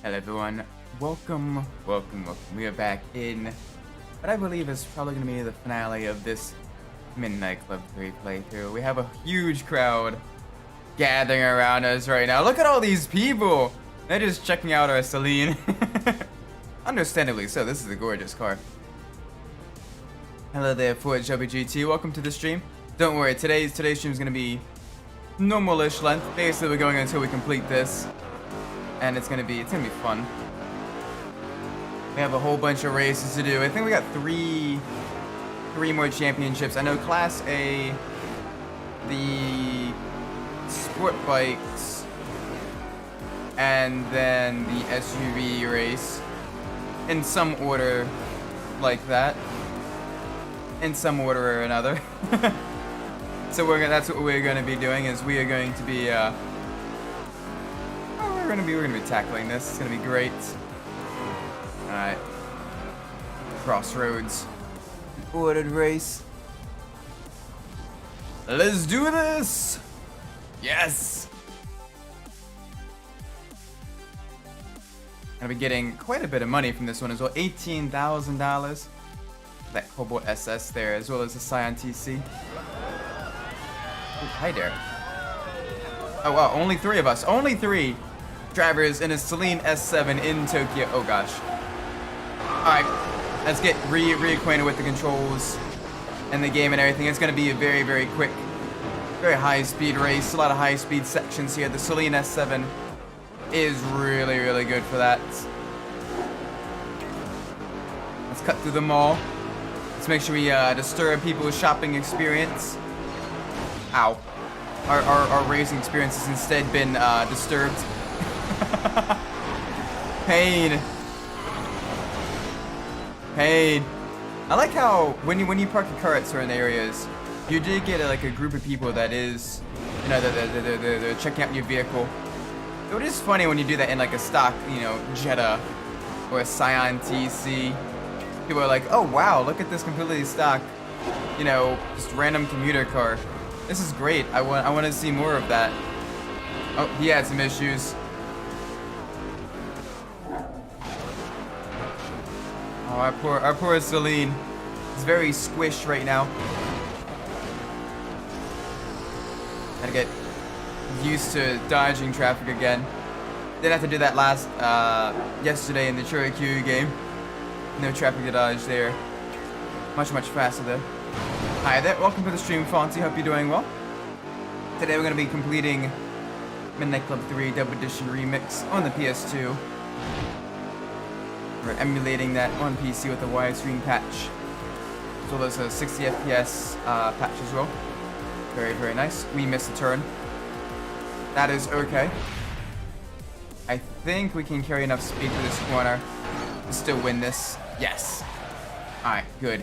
Hello everyone, welcome. We are back in what I believe is probably going to be the finale of this Midnight Club 3 playthrough. We have a huge crowd gathering around us right now. Look at all these people! They're just checking out our Celine. Understandably so, this is a gorgeous car. Hello there, Forge WGT, welcome to the stream. Don't worry, today's stream is going to be normal-ish length. Basically, we're going until we complete this. And it's gonna be fun. We have a whole bunch of races to do. I think we got three more championships. I know Class A, the sport bikes, and then the SUV race in some order like that. In some order or another. So that's what we're gonna be doing. Is we are going to be we're gonna be tackling this. It's gonna be great. Alright. Crossroads. Ordered race. Let's do this! Yes! Gonna be getting quite a bit of money from this one as well. $18,000. That Cobalt SS there, as well as the Scion TC. Ooh, hi there. Oh wow, only three of us. Only three drivers in a Celine S7 in Tokyo. Oh gosh. Alright, let's get reacquainted with the controls and the game and everything. It's going to be a very, very quick, very high-speed race. A lot of high-speed sections here. The Celine S7 is really, really good for that. Let's cut through the mall. Let's make sure we disturb people's shopping experience. Ow. Our racing experience has instead been disturbed. Pain. I like how when you park your car at certain areas, you do get like a group of people that is, you know, they're checking out your vehicle. It is funny when you do that in like a stock, you know, Jetta or a Scion TC. People are like, oh wow, look at this completely stock, you know, just random commuter car. This is great. I want to see more of that. Oh, he had some issues. Oh, our poor Celine is very squished right now. Gotta get used to dodging traffic again. Didn't have to do that yesterday in the Cherokee game. No traffic to dodge there. Much faster though. Hi there, welcome to the stream, Fonzie. Hope you're doing well. Today we're gonna be completing Midnight Club 3 Dub Edition Remix on the PS2. We're emulating that on PC with a widescreen patch, as well as a 60 FPS patch as well. Very, very nice. We missed a turn. That is okay. I think we can carry enough speed for this corner to still win this. Yes. Alright, good.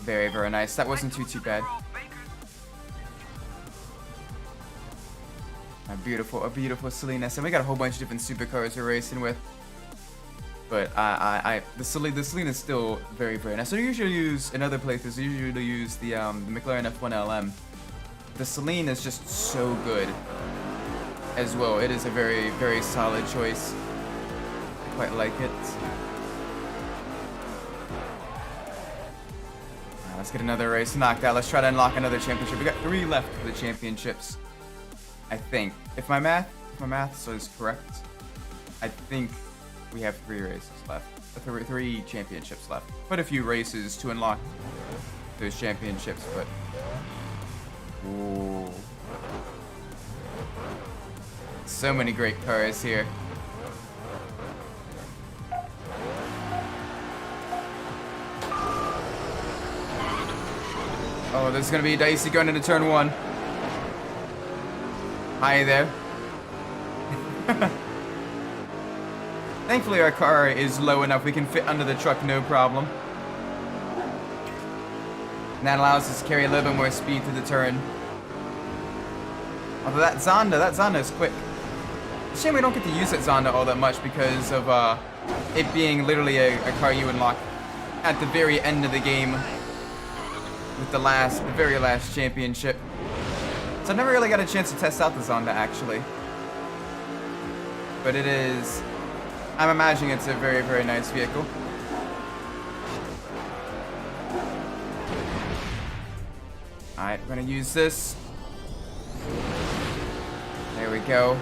Very, very nice. That wasn't too bad. A beautiful Celine S. And we got a whole bunch of different supercars we're racing with. But the Celine is still very, very nice. So I usually use, in other playthroughs, I usually use the McLaren F1 LM. The Celine is just so good as well. It is a very, very solid choice. I quite like it. Let's get another race knocked out. Let's try to unlock another championship. We got 3 left for the championships. I think. If my math is correct, I think we have 3 races left. 3 championships left. Quite a few races to unlock those championships, but ooh. So many great cars here. Oh, this is gonna be dicey going into turn 1. Hi there. Thankfully our car is low enough we can fit under the truck no problem. And that allows us to carry a little bit more speed through the turn. Although that Zonda is quick. It's a shame we don't get to use that Zonda all that much because of it being literally a car you unlock at the very end of the game with the very last championship. So I never really got a chance to test out the Zonda, actually. but it is, I'm imagining it's a very, very nice vehicle. Alright, we're gonna use this. There we go.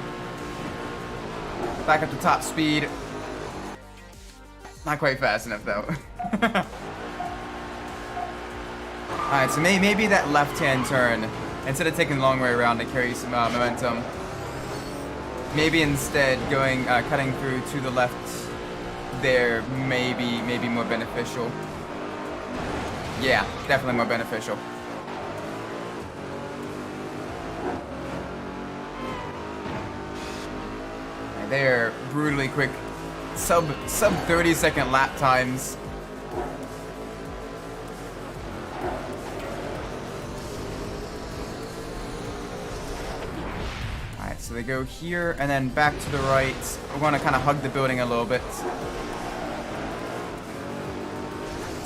Back up to top speed. Not quite fast enough though. Alright, so maybe that left-hand turn, instead of taking the long way around to carry some momentum, maybe instead going cutting through to the left there maybe more beneficial. Yeah, definitely more beneficial. And they're brutally quick, sub 30-second lap times. So they go here and then back to the right. We're going to kind of hug the building a little bit.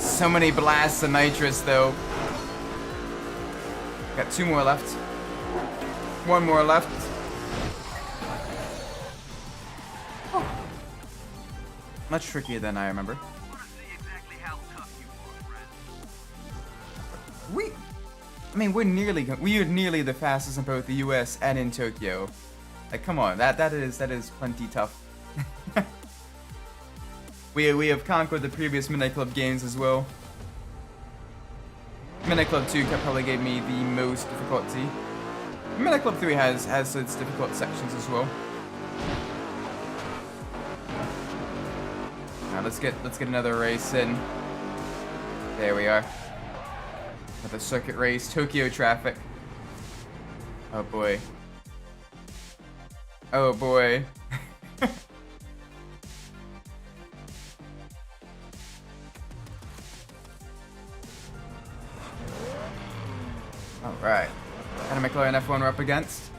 So many blasts of nitrous though. Got 2 more left. 1 more left. Oh. Much trickier than I remember. I mean, we're nearly the fastest in both the US and in Tokyo. Like, come on, that is plenty tough. we have conquered the previous Midnight Club games as well. Midnight Club 2 probably gave me the most difficulty. Midnight Club 3 has its difficult sections as well. Now let's get another race in. There we are. Another circuit race, Tokyo traffic. Oh boy. Oh boy. Alright. And a McLaren F1 we're up against.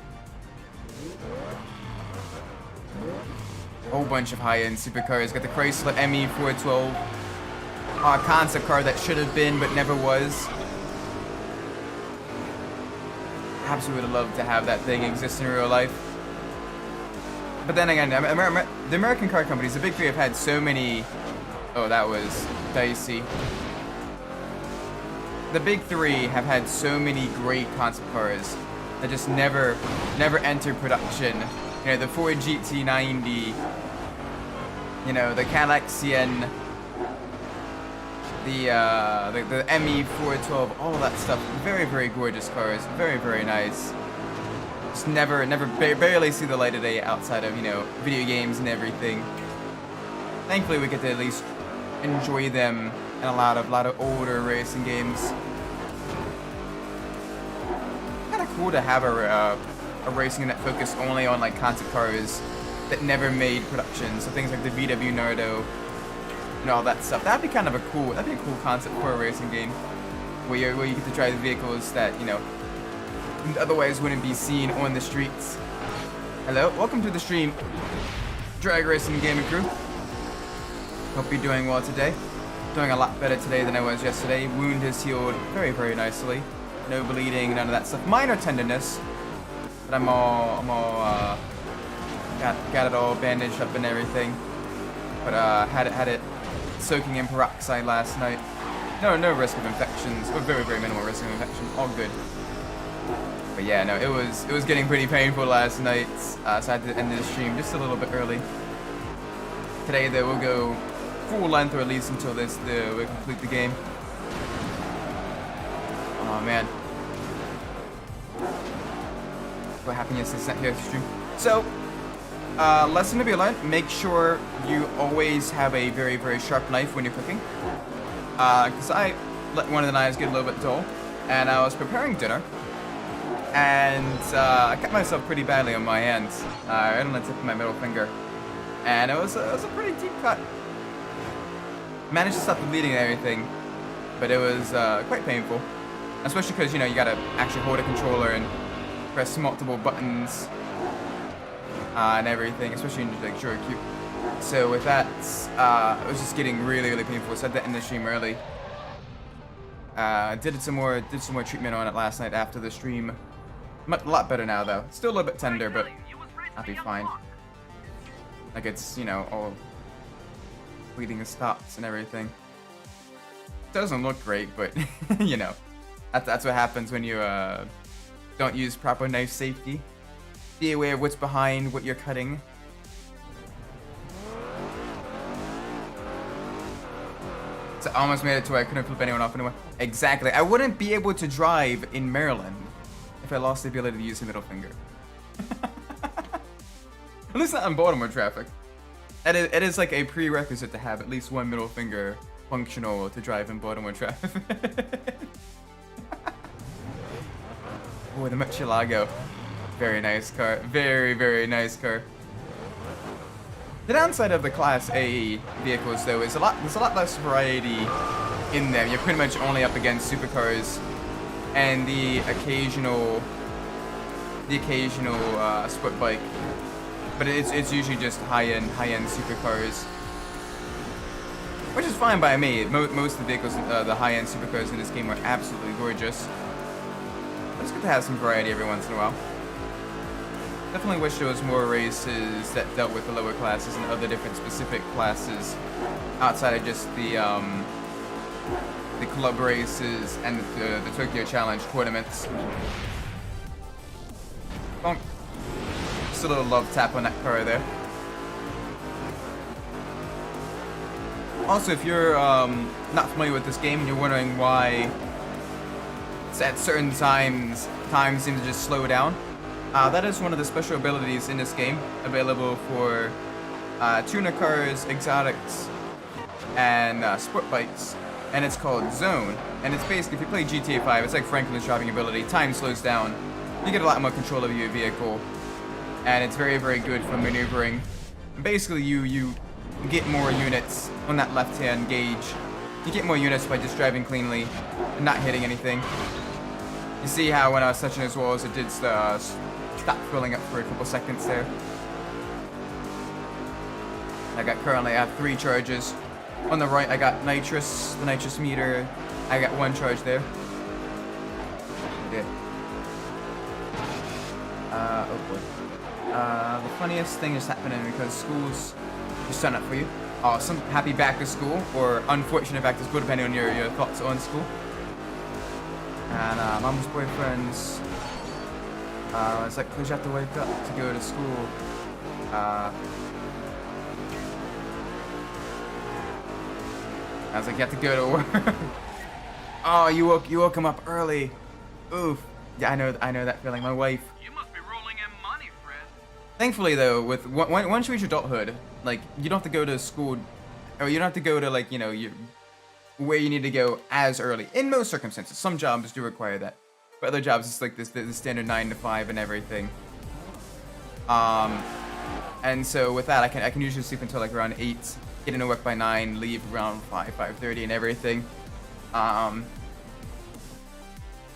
Whole bunch of high-end supercars. Got the Chrysler ME 412. A concept car that should have been but never was. Absolutely would have loved to have that thing exist in real life. But then again, the American car companies, the big three, have had so many... Oh, that was dicey. The big three have had so many great concept cars that just never entered production. You know, the Ford GT90, you know, the Cadillac Sienne, the ME 412, all of that stuff. Very, very gorgeous cars. Very, very nice. Just barely see the light of day outside of, you know, video games and everything. Thankfully, we get to at least enjoy them in a lot of older racing games. Kind of cool to have a racing that focused only on like concept cars that never made production. So things like the VW Nardo and all that stuff. That'd be a cool concept for a racing game, where you get to drive vehicles that, you know, otherwise wouldn't be seen on the streets. Hello, welcome to the stream, Drag Racing Gaming Crew. Hope you're doing well today. Doing a lot better today than I was yesterday. Wound has healed very, very nicely. No bleeding, none of that stuff. Minor tenderness, but I'm all got it all bandaged up and everything. But had it soaking in peroxide last night. No risk of infections, or very, very minimal risk of infection. All good. But yeah, no, it was getting pretty painful last night, so I had to end the stream just a little bit early. Today, though, we'll go full length, or at least until we complete the game. Oh man, what happened yesterday here at the stream? So, lesson to be learned: make sure you always have a very, very sharp knife when you're cooking. Because I let one of the knives get a little bit dull, and I was preparing dinner. And I cut myself pretty badly on my hand, right on the tip of my middle finger, and it was a pretty deep cut. Managed to stop the bleeding and everything, but it was quite painful, especially because, you know, you gotta actually hold a controller and press multiple buttons and everything, especially in like Short Cube. So with that, it was just getting really, really painful. So I had to end the stream early. Did some more treatment on it last night after the stream. A lot better now, though. Still a little bit tender, but I'll be fine. Like it's, you know, all bleeding stops and everything. Doesn't look great, but you know, that's what happens when you don't use proper knife safety. Be aware of what's behind what you're cutting. So I almost made it to where I couldn't flip anyone off anymore. Exactly. I wouldn't be able to drive in Maryland if I lost the ability to use the middle finger. At least not in Baltimore traffic. It is like a prerequisite to have at least one middle finger functional to drive in Baltimore traffic. Oh, the Murcielago. Very nice car. Very, very nice car. The downside of the Class A vehicles, though, is there's a lot less variety in them. You're pretty much only up against supercars and the occasional sport bike. But it's usually just high-end supercars, which is fine by me. Most of the vehicles, the high-end supercars in this game are absolutely gorgeous. But it's good to have some variety every once in a while. Definitely wish there was more races that dealt with the lower classes and other different specific classes outside of just the club races and the Tokyo Challenge tournaments. Bonk. Just a little love tap on that car there. Also, if you're not familiar with this game and you're wondering why at certain times time seems to just slow down, that is one of the special abilities in this game, available for tuner cars, exotics, and sport bikes. And it's called Zone. And it's basically, if you play GTA 5, it's like Franklin's driving ability. Time slows down. You get a lot more control of your vehicle. And it's very, very good for maneuvering. And basically, you get more units on that left-hand gauge. You get more units by just driving cleanly and not hitting anything. You see how when I was touching those walls, it did stop filling up for a couple seconds there. I have 3 charges. On the right, I got nitrous, the nitrous meter. I got 1 charge there. Yeah. Oh boy. The funniest thing is happening because schools just sign up for you. Awesome. Happy back to school, or unfortunate back to school, depending on your thoughts on school. And mom's boyfriend's. It's like, cause you have to wake up to go to school. I was like, you have to go to work. Oh, you woke him up early. Oof. Yeah, I know that feeling. My wife. You must be rolling in money, Fred. Thankfully, though, once you reach adulthood, like, you don't have to go to school, or you don't have to go to, like, you know, where you need to go as early. In most circumstances, some jobs do require that. But other jobs, it's like the standard 9 to 5 and everything. And so with that, I can usually sleep until like around 8, get into work by 9, leave around 5:30 and everything.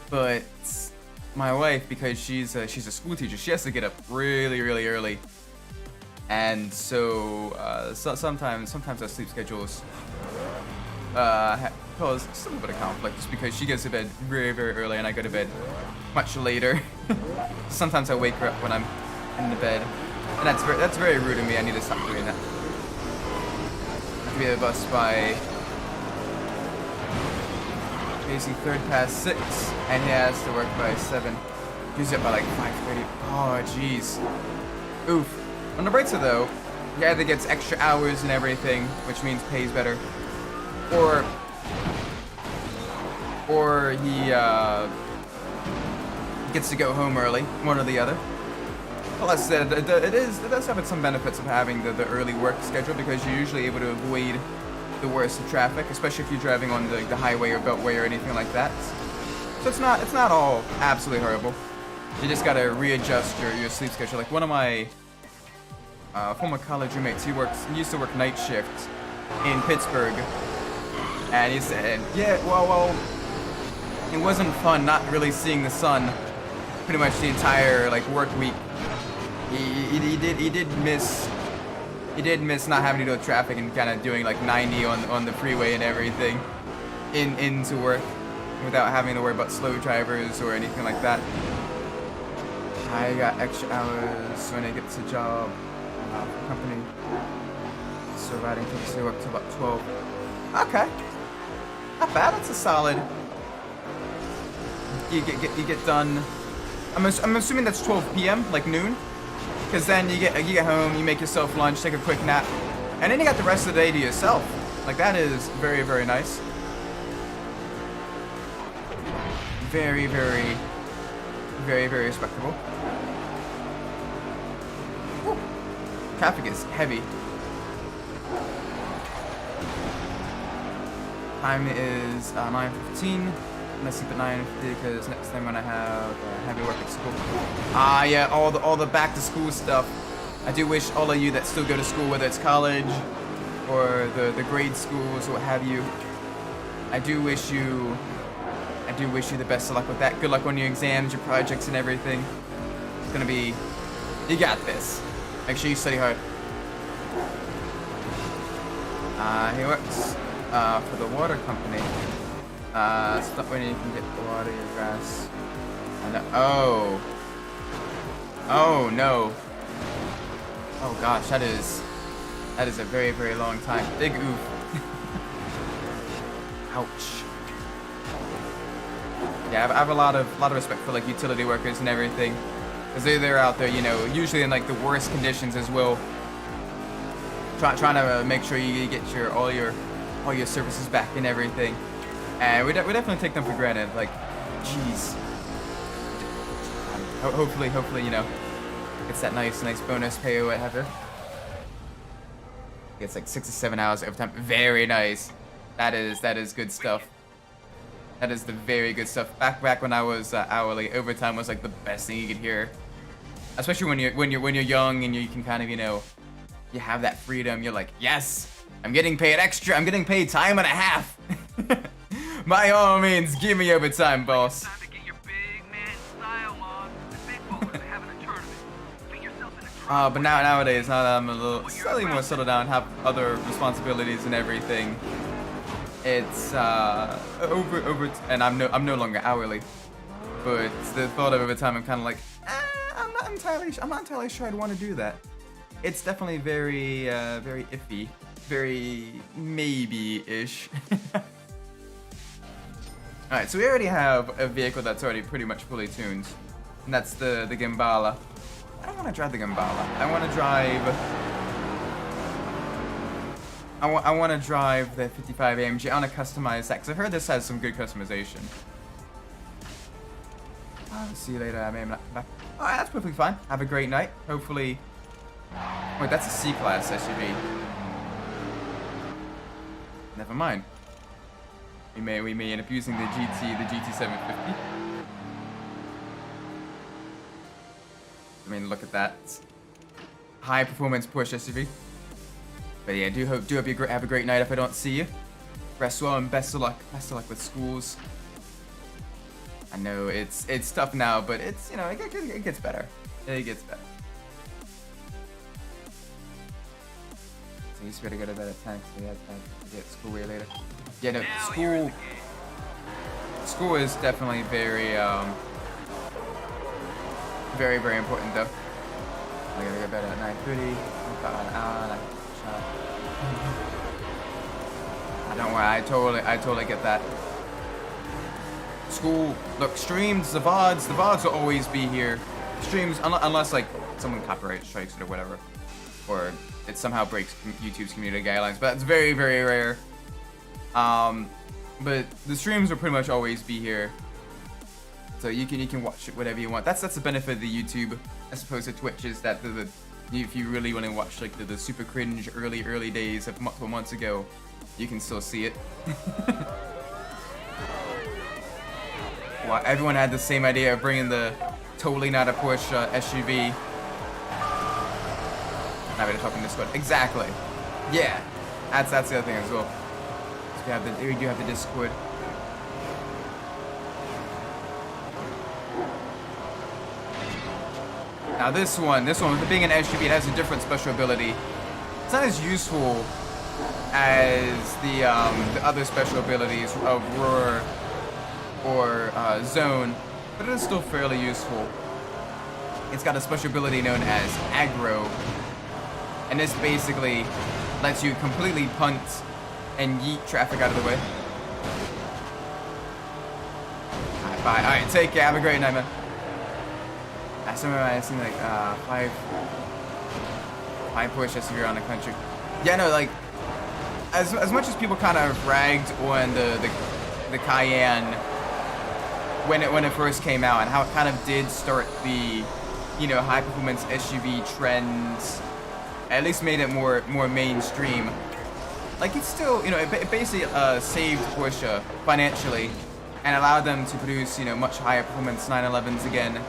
But my wife, because she's a school teacher, she has to get up really, really early. And so, sometimes our sleep schedules cause just a little bit of conflict, just because she goes to bed very, very early and I go to bed much later. Sometimes I wake her up when I'm in the bed, and that's very rude of me. I need to stop doing that. I have to be at the bus by basically 6:03, and he has to work by 7. He's up by like 5:30. Oh, jeez. Oof. On the bright side, though, he either gets extra hours and everything, which means pays better, or he gets to go home early, one or the other. Well, as I said, it does have some benefits of having the early work schedule, because you're usually able to avoid the worst of traffic, especially if you're driving on the highway or beltway or anything like that. So it's not all absolutely horrible. You just gotta readjust your sleep schedule. Like one of my former college roommates, he used to work night shift in Pittsburgh, and he said, yeah, well, it wasn't fun not really seeing the sun pretty much the entire like work week. He did miss not having to deal with traffic and kind of doing like 90 on the freeway and everything into work without having to worry about slow drivers or anything like that. I got extra hours when I get to the job. company. So riding takes you up to about 12. Okay. Not bad. That's a solid. You get done. I'm assuming that's 12 p.m. like noon, because then you get home, you make yourself lunch, take a quick nap, and then you got the rest of the day to yourself. Like that is very, very nice. Very, very, very, very respectable. Woo. Traffic is heavy. Time is 9:15. I'm gonna sleep at 9:50 because next time when I have heavy work at school. Ah, yeah, all the back to school stuff. I do wish all of you that still go to school, whether it's college or the grade schools or what have you, I do wish you the best of luck with that. Good luck on your exams, your projects, and everything. It's gonna be, you got this. Make sure you study hard. He works for the water company. Stop when you can get the water, your grass. Oh. Oh no. Oh gosh, that is a very, very long time. Big oof. Ouch. Yeah, I have a lot of respect for like utility workers and everything, because they're out there, you know, usually in like the worst conditions as well, trying to make sure you get all your services back and everything. And we definitely take them for granted. Like, jeez. Hopefully, you know, it's that nice bonus pay or whatever. It's like 6 to 7 hours overtime. Very nice. That is good stuff. That is the very good stuff. Back when I was hourly, overtime was like the best thing you could hear. Especially when you're young and you can kind of, you know, you have that freedom. You're like, yes, I'm getting paid extra. I'm getting paid time and a half. By all means, give me overtime, boss. Time to get your big man style on. The big ballers are having a tournament. Get yourself in a But nowadays, now that I'm a little slightly more settled down, have other responsibilities and everything, it's over, and I'm no longer hourly. But the thought of overtime, I'm kind of like, I'm not entirely sure I'd want to do that. It's definitely very very iffy, very maybe-ish. All right, so we already have a vehicle that's already pretty much fully tuned, and that's the Gambala. I don't want to drive the Gambala. I want to drive the 55 AMG. I want to customize that because I've heard this has some good customization. I'll see you later. I may not come back. All right, that's perfectly fine. Have a great night. Hopefully. Wait, that's a C-class SUV. Never mind. We may end up using the GT750. I mean, look at that. High performance Porsche SUV. But yeah, do hope you have a great night if I don't see you. Rest well and best of luck with schools. I know it's tough now, but it's, you know, it gets better. It gets better. So you just better go to bed at 10 so you have time to get school way later. Yeah, no, school is definitely very very, very important though. I gotta go to bed at 9:30. About an hour and a half. Don't worry, I totally get that. School, look, streams, the VODs will always be here. Streams, unless like someone copyright strikes it or whatever, or it somehow breaks YouTube's community guidelines, but that's very, very rare. But the streams will pretty much always be here, so you can watch it whatever you want. That's the benefit of the YouTube as opposed to Twitch, is that if you really want to watch like the super cringe early days of multiple months ago, you can still see it. Wow, everyone had the same idea of bringing the totally not a Porsche SUV. Not really talking Discord. Exactly. Yeah, that's the other thing as well. So we do have the Discord. Now this one, with it being an SUV, it has a different special ability. It's not as useful as the other special abilities of Roar or Zone, but it is still fairly useful. It's got a special ability known as Aggro, And this basically lets you completely punt and yeet traffic out of the way. Alright, bye. Alright, take care. Have a great night, man. I remember I seen like 5 Porsche SUV around the country. Yeah, no, like as much as people kind of ragged on the Cayenne when it first came out and how it kind of did start the, you know, high performance SUV trends, at least made it more mainstream. Like, it's still, you know, it basically saved Porsche financially and allowed them to produce, you know, much higher performance 911s again.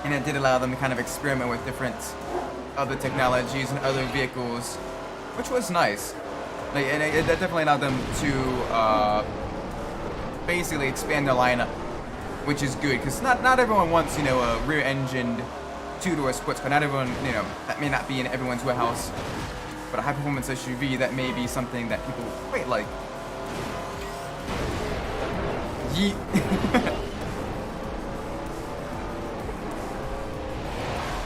And it did allow them to kind of experiment with different other technologies and other vehicles, which was nice. Like, and it definitely allowed them to basically expand their lineup, which is good, because not everyone wants, you know, a rear-engined two-door sports car. Not everyone, you know, that may not be in everyone's warehouse, but a high-performance SUV, that may be something that people quite like. Yeet.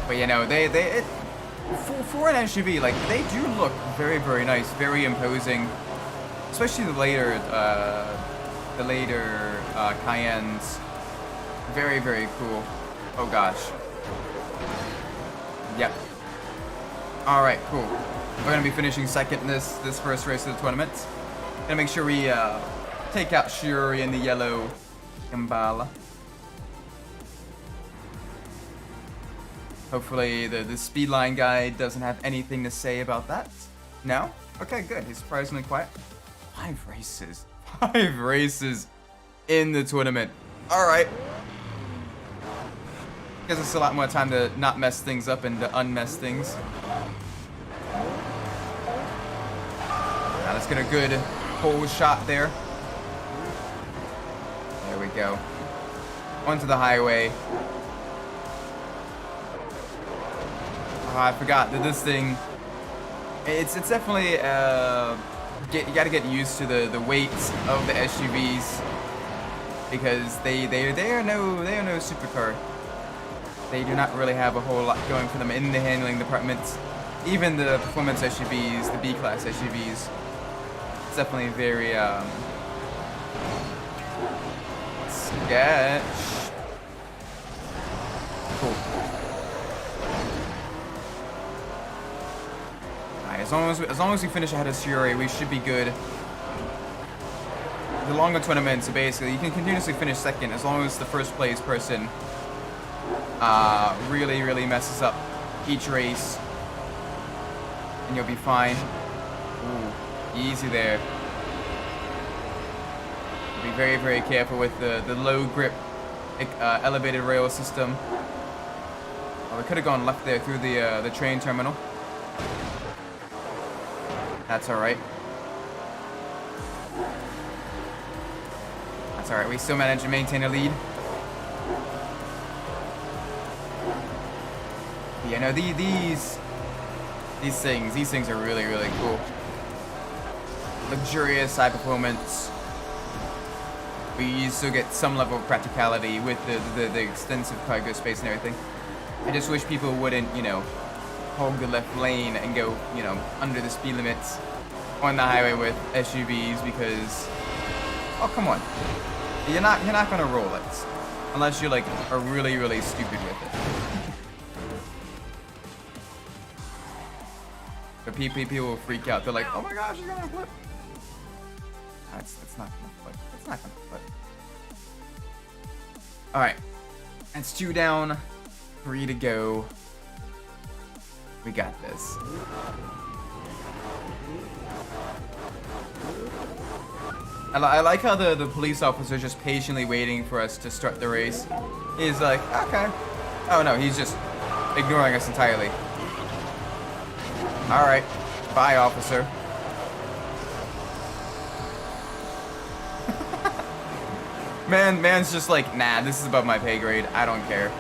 But you know, for an SUV, like, they do look very, very nice, very imposing, especially the later Cayennes. Very, very cool. Oh gosh. Yep. All right, cool. We're gonna be finishing second in this first race of the tournament. Gonna make sure we take out Shuri in the yellow Gambala. Hopefully the speedline guy doesn't have anything to say about that. No? Okay, good. He's surprisingly quiet. 5 races. 5 races in the tournament. Alright. Gives us a lot more time to not mess things up and to unmess things. Now let's get a good pole shot there. There we go. Onto the highway. Oh, I forgot that this thing, it's definitely, you gotta get used to the weights of the SUVs, because they are no supercar. They do not really have a whole lot going for them in the handling department. Even the performance SUVs, the B-class SUVs, it's definitely very sketch. Cool. As long as we finish ahead of Shuri, we should be good. The longer tournaments, basically, you can continuously finish second as long as the first place person really messes up each race, and you'll be fine. Ooh, easy there. Be very, very careful with the low grip elevated rail system. Oh, we could have gone left there through the train terminal. That's alright. That's alright, we still managed to maintain a lead. But yeah, no, these things are really, really cool. Luxurious, high performance. We still get some level of practicality with the extensive cargo space and everything. I just wish people wouldn't, you know, hog the left lane and go, you know, under the speed limits on the highway with SUVs, because, oh, come on, you're not gonna roll it unless you're like are really, really stupid with it. But people will freak out. They're like, oh my gosh, you're gonna flip. That's not gonna flip. It's not gonna flip. All right, that's 2 down, 3 to go. We got this. I like how the police officer is just patiently waiting for us to start the race. He's like, okay. Oh no, he's just ignoring us entirely. Alright. Bye, officer. Man's just like, nah, this is above my pay grade. I don't care.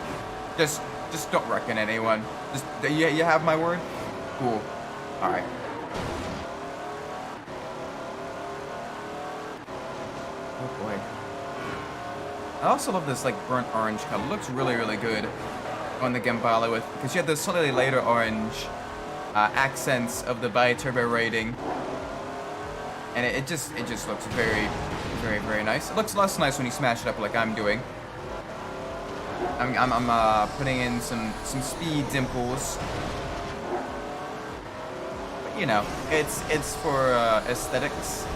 Just don't reckon anyone. Just, you have my word? Cool. Alright. Oh boy. I also love this like burnt orange color. It looks really, really good on the Gambala with, because you have this slightly lighter orange accents of the bi-turbo rating, and it just looks very, very, very nice. It looks less nice when you smash it up like I'm doing. I'm putting in some speed dimples, but you know, it's for aesthetics.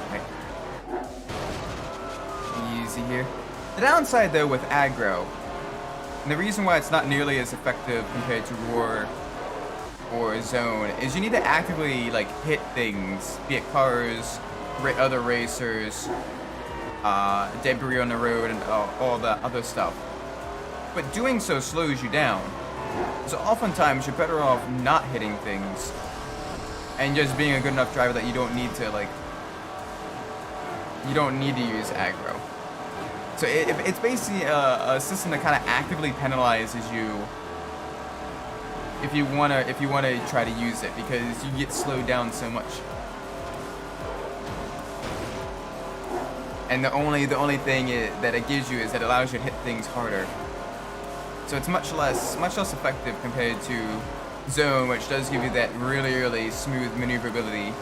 Okay. Easy here. The downside though with aggro, and the reason why it's not nearly as effective compared to Roar or Zone, is you need to actively like hit things, be it cars, other racers, debris on the road, and all that other stuff. But doing so slows you down. So oftentimes you're better off not hitting things and just being a good enough driver that you don't need to use aggro. So it's basically a system that kind of actively penalizes you if you wanna try to use it, because you get slowed down so much. And the only thing that it gives you is that it allows you to hit things harder. So it's much less effective compared to Zone, which does give you that really, really smooth maneuverability,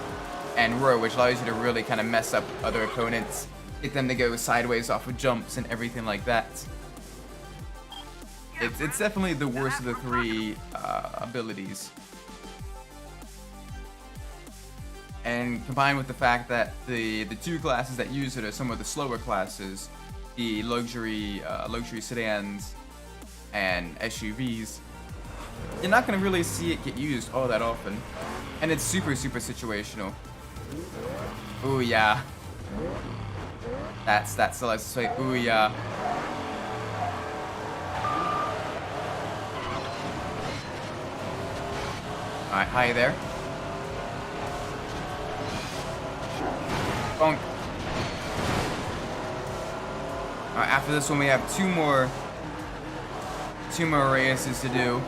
and Roar, which allows you to really kind of mess up other opponents, get them to go sideways off of jumps and everything like that. It's definitely the worst of the three abilities. And combined with the fact that the two classes that use it are some of the slower classes, the luxury sedans and SUVs, you're not going to really see it get used all that often. And it's super, super situational. Ooh, yeah. That's the let's say, ooh, yeah. Alright, hi there. Bonk. Alright, after this one we have two more races to do.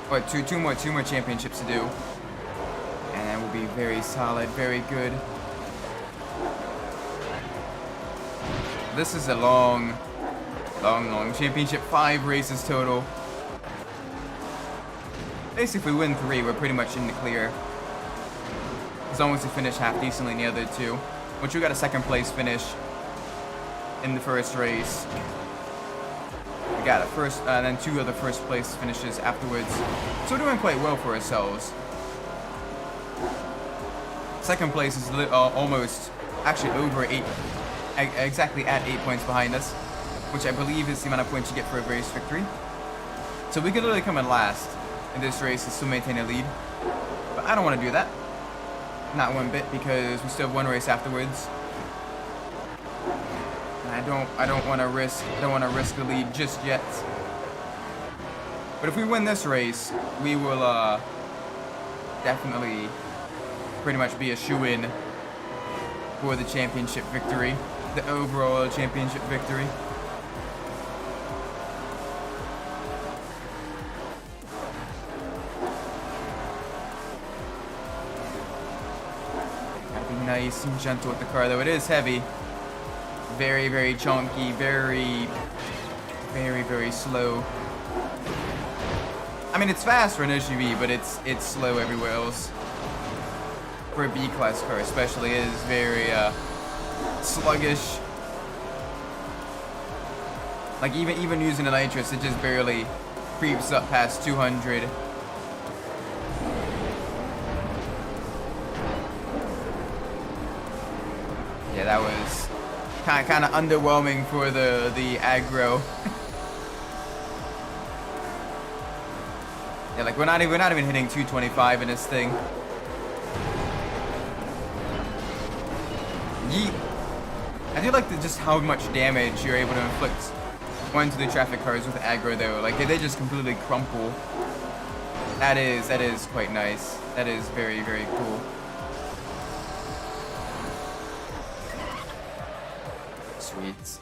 What, two more championships to do. And then we'll be very solid, very good. This is a long championship, 5 races total. Basically, if we win 3, we're pretty much in the clear. As long as we finish half decently in the other 2. Which we got a 2nd place finish in the first race. We got a first, and then 2 other first place finishes afterwards. So we're doing quite well for ourselves. 2nd place is almost, actually over 8, exactly at 8 points behind us, which I believe is the amount of points you get for a race victory. So we could literally come in last in this race and still maintain a lead, but I don't want to do that. Not one bit, because we still have 1 race afterwards. And I don't want to risk the lead just yet. But if we win this race, we will definitely pretty much be a shoo-in for the championship victory, the overall championship victory. Nice and gentle with the car, though it is heavy. Very, very chunky, very, very, very slow. I mean, it's fast for an SUV, but it's slow everywhere else. For a B-class car especially, it is very sluggish. Like even using the nitrous, it just barely creeps up past 200. Yeah, that was kind of underwhelming for the aggro. Yeah, like we're not even hitting 225 in this thing. Yeet. I do like just how much damage you're able to inflict onto the traffic cars with aggro though. Like they just completely crumple. That is quite nice. That is very, very cool. Sweet.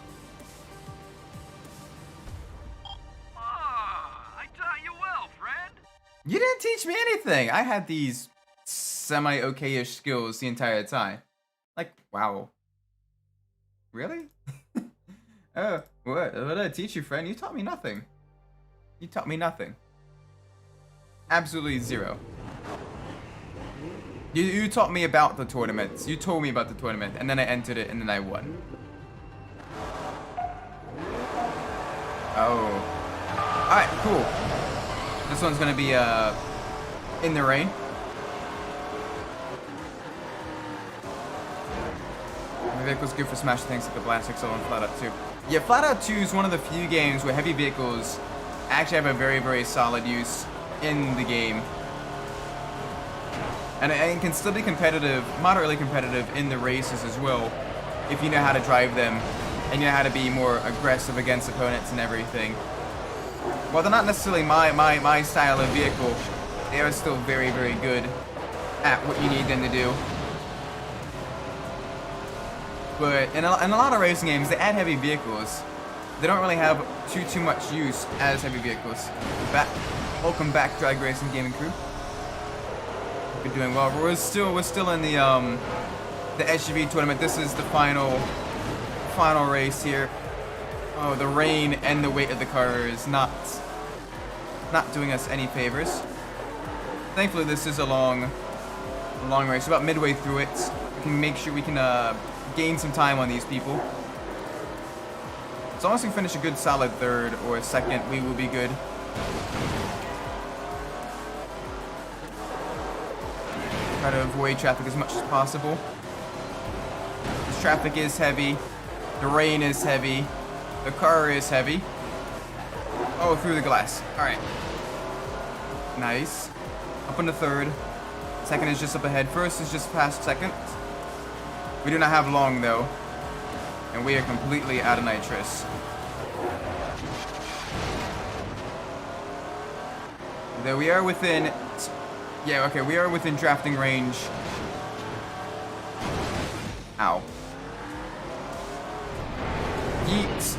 I taught you well, friend. You didn't teach me anything. I had these semi-okay-ish skills the entire time. Like, wow. Really? Oh, what did I teach you, friend? You taught me nothing. You taught me nothing. Absolutely zero. You taught me about the tournaments. You told me about the tournament, and then I entered it, and then I won. Oh. Alright, cool. This one's gonna be, in the rain. The vehicle's good for smashing things like the Blast XL and Flat Out 2. Yeah, Flat Out 2 is one of the few games where heavy vehicles actually have a very, very solid use in the game. And it can still be competitive, moderately competitive in the races as well, if you know how to drive them, and you know how to be more aggressive against opponents and everything. While they're not necessarily my style of vehicle, they are still very, very good at what you need them to do. But in a lot of racing games, they add heavy vehicles. They don't really have too much use as heavy vehicles. Welcome back, Drag Racing Gaming Crew. We're doing well. We're still in the SUV tournament. This is the final race here. Oh, the rain and the weight of the car is not doing us any favors. Thankfully, this is a long race. About midway through it, we can make sure we can gain some time on these people. As long as we finish a good solid third or second, we will be good. Try to avoid traffic as much as possible. This traffic is heavy. The rain is heavy. The car is heavy. Oh, through the glass. Alright. Nice. Up into third. Second is just up ahead. First is just past second. We do not have long, though. And we are completely out of nitrous. Though we are within... Yeah, okay, we are within drafting range. Ow. Yeet.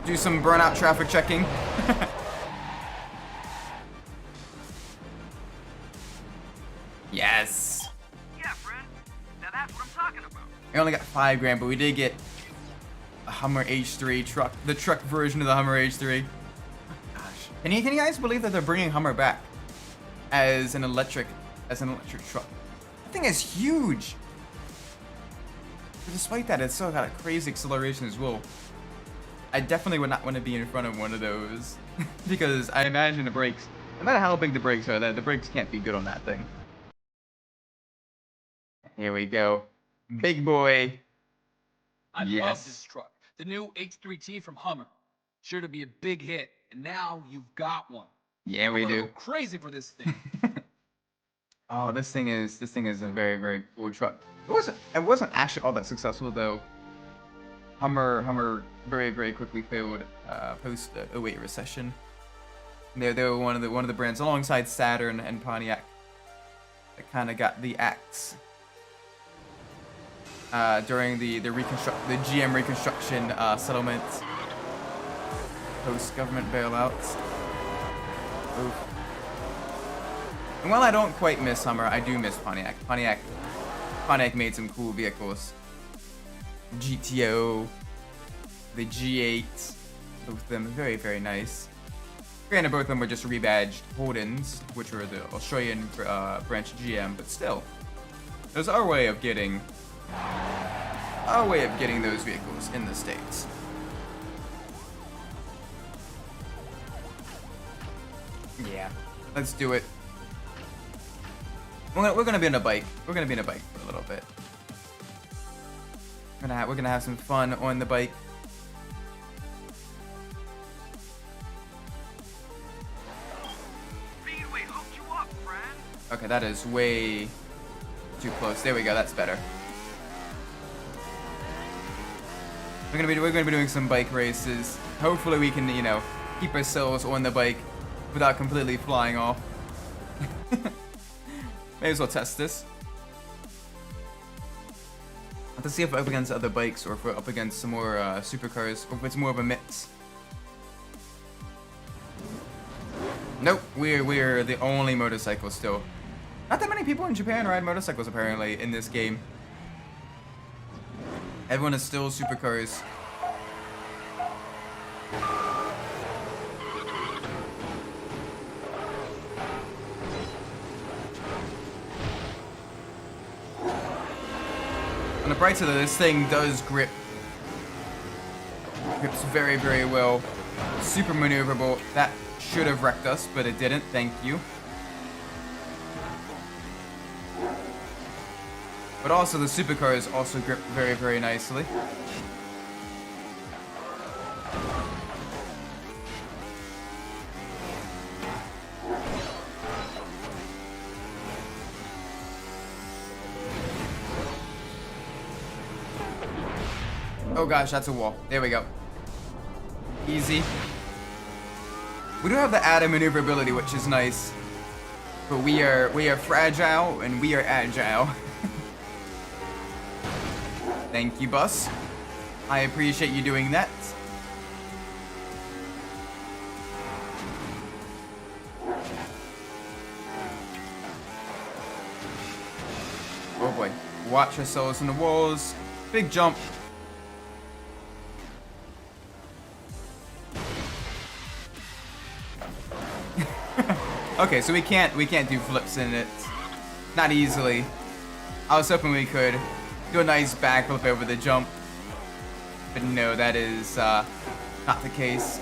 Do some burnout traffic checking. Yes. Yeah, friend. Now that's what I'm talking about. We only got $5 grand, but we did get a Hummer H3 truck, the truck version of the Hummer H3. Gosh, can you guys believe that they're bringing Hummer back as an electric truck? That thing is huge. But despite that, it's still got a crazy acceleration as well. I definitely would not want to be in front of one of those because I imagine the brakes, no matter how big the brakes are, the brakes can't be good on that thing. Here we go. Big boy. I love this truck. The new H3T from Hummer. Sure to be a big hit. And now you've got one. Yeah, we do. Go crazy for this thing. Oh, this thing is a very, very cool truck. It wasn't actually all that successful though. Hummer very, very quickly failed post 08 recession. They were one of the brands alongside Saturn and Pontiac that kind of got the axe during the GM reconstruction settlement post government bailouts. Oof. And while I don't quite miss Hummer, I do miss Pontiac. Pontiac made some cool vehicles. GTO, the G8, both of them very, very nice. Granted, both of them were just rebadged Holdens, which were the Australian branch GM, but still, there's our way of getting those vehicles in the States. Yeah, let's do it. We're gonna be on a bike. We're gonna be on a bike for a little bit. We're gonna have some fun on the bike. Speedway hooked you up, friend. Okay, that is way too close. There we go. That's better. We're gonna be doing some bike races. Hopefully, we can keep ourselves on the bike without completely flying off. May as well test this. To see if we're up against other bikes or if we're up against some more supercars, or if it's more of a mix. Nope, we're the only motorcycle still. Not that many people in Japan ride motorcycles apparently in this game. Everyone is still supercars. the bright side of this thing does grip. Grips very, very well. Super maneuverable. That should have wrecked us, but it didn't. Thank you. But also the supercars also grip very, very nicely. Oh gosh, that's a wall. There we go. Easy. We do have the added maneuverability, which is nice. But we are fragile and we are agile. Thank you, bus. I appreciate you doing that. Oh boy. Watch ourselves in the walls. Big jump. Okay, so we can't do flips in it. Not easily. I was hoping we could do a nice backflip over the jump. But no, that is not the case.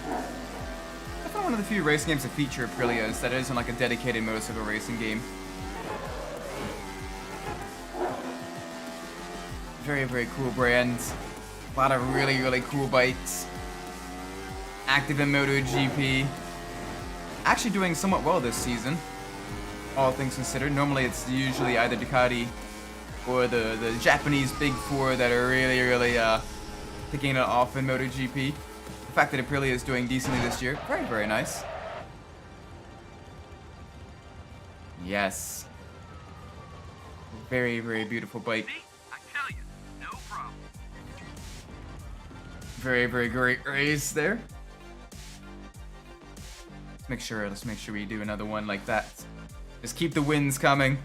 I thought one of the few racing games that feature Aprilias that isn't like a dedicated motorcycle racing game. Very, very cool brand. A lot of really, really cool bikes. Active in MotoGP. Actually doing somewhat well this season, all things considered. Normally it's usually either Ducati or the Japanese Big Four that are really, really taking it off in MotoGP. The fact that Aprilia is doing decently this year, very, very nice. Yes. Very, very beautiful bike. See? I tell you, no problem. Very, very great race there. Let's make sure we do another one like that. Just keep the wins coming.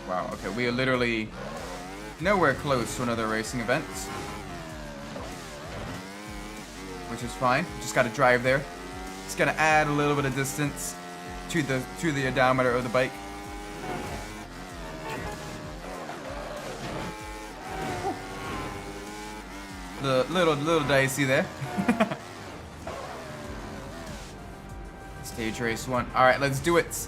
Wow, okay, we are literally nowhere close to another racing event. Which is fine. Just gotta drive there. Just gotta add a little bit of distance to the odometer of the bike. Little dicey there. Stage race 1. All right, let's do it.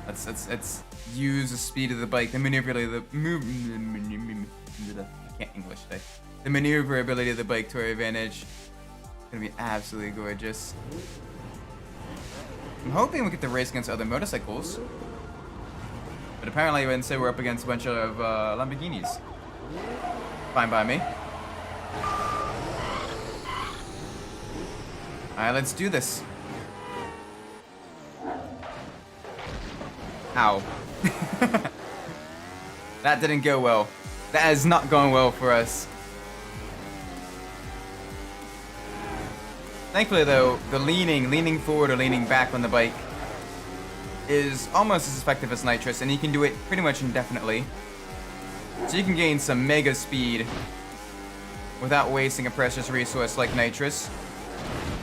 Let's use the speed of the bike, the maneuverability, I can't English today. The maneuverability of the bike to our advantage. It's gonna be absolutely gorgeous. I'm hoping we get to race against other motorcycles, but apparently instead we're up against a bunch of Lamborghinis. Fine by me. Alright, let's do this. Ow. That didn't go well. That is not going well for us. Thankfully though, the leaning forward or leaning back on the bike is almost as effective as nitrous, and you can do it pretty much indefinitely. So you can gain some mega speed without wasting a precious resource like nitrous,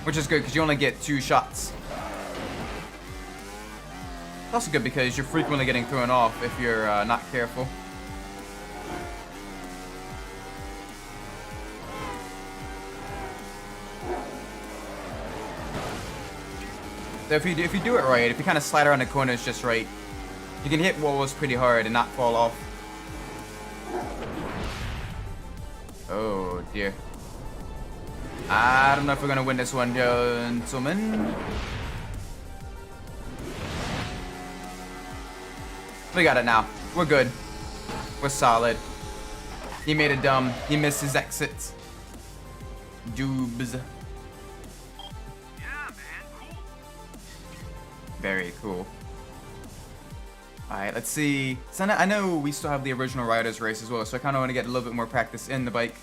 which is good because you only get 2 shots. It's also good because you're frequently getting thrown off if you're not careful. So if you do it right, if you kind of slide around the corners just right, you can hit walls pretty hard and not fall off. Oh dear. I don't know if we're gonna win this one, gentlemen. We got it now. We're good. We're solid. He made a dumb. He missed his exit. Doobs. Yeah, man, cool. Very cool. Alright, let's see. So I know we still have the original Riders race as well, so I kind of want to get a little bit more practice in the bike.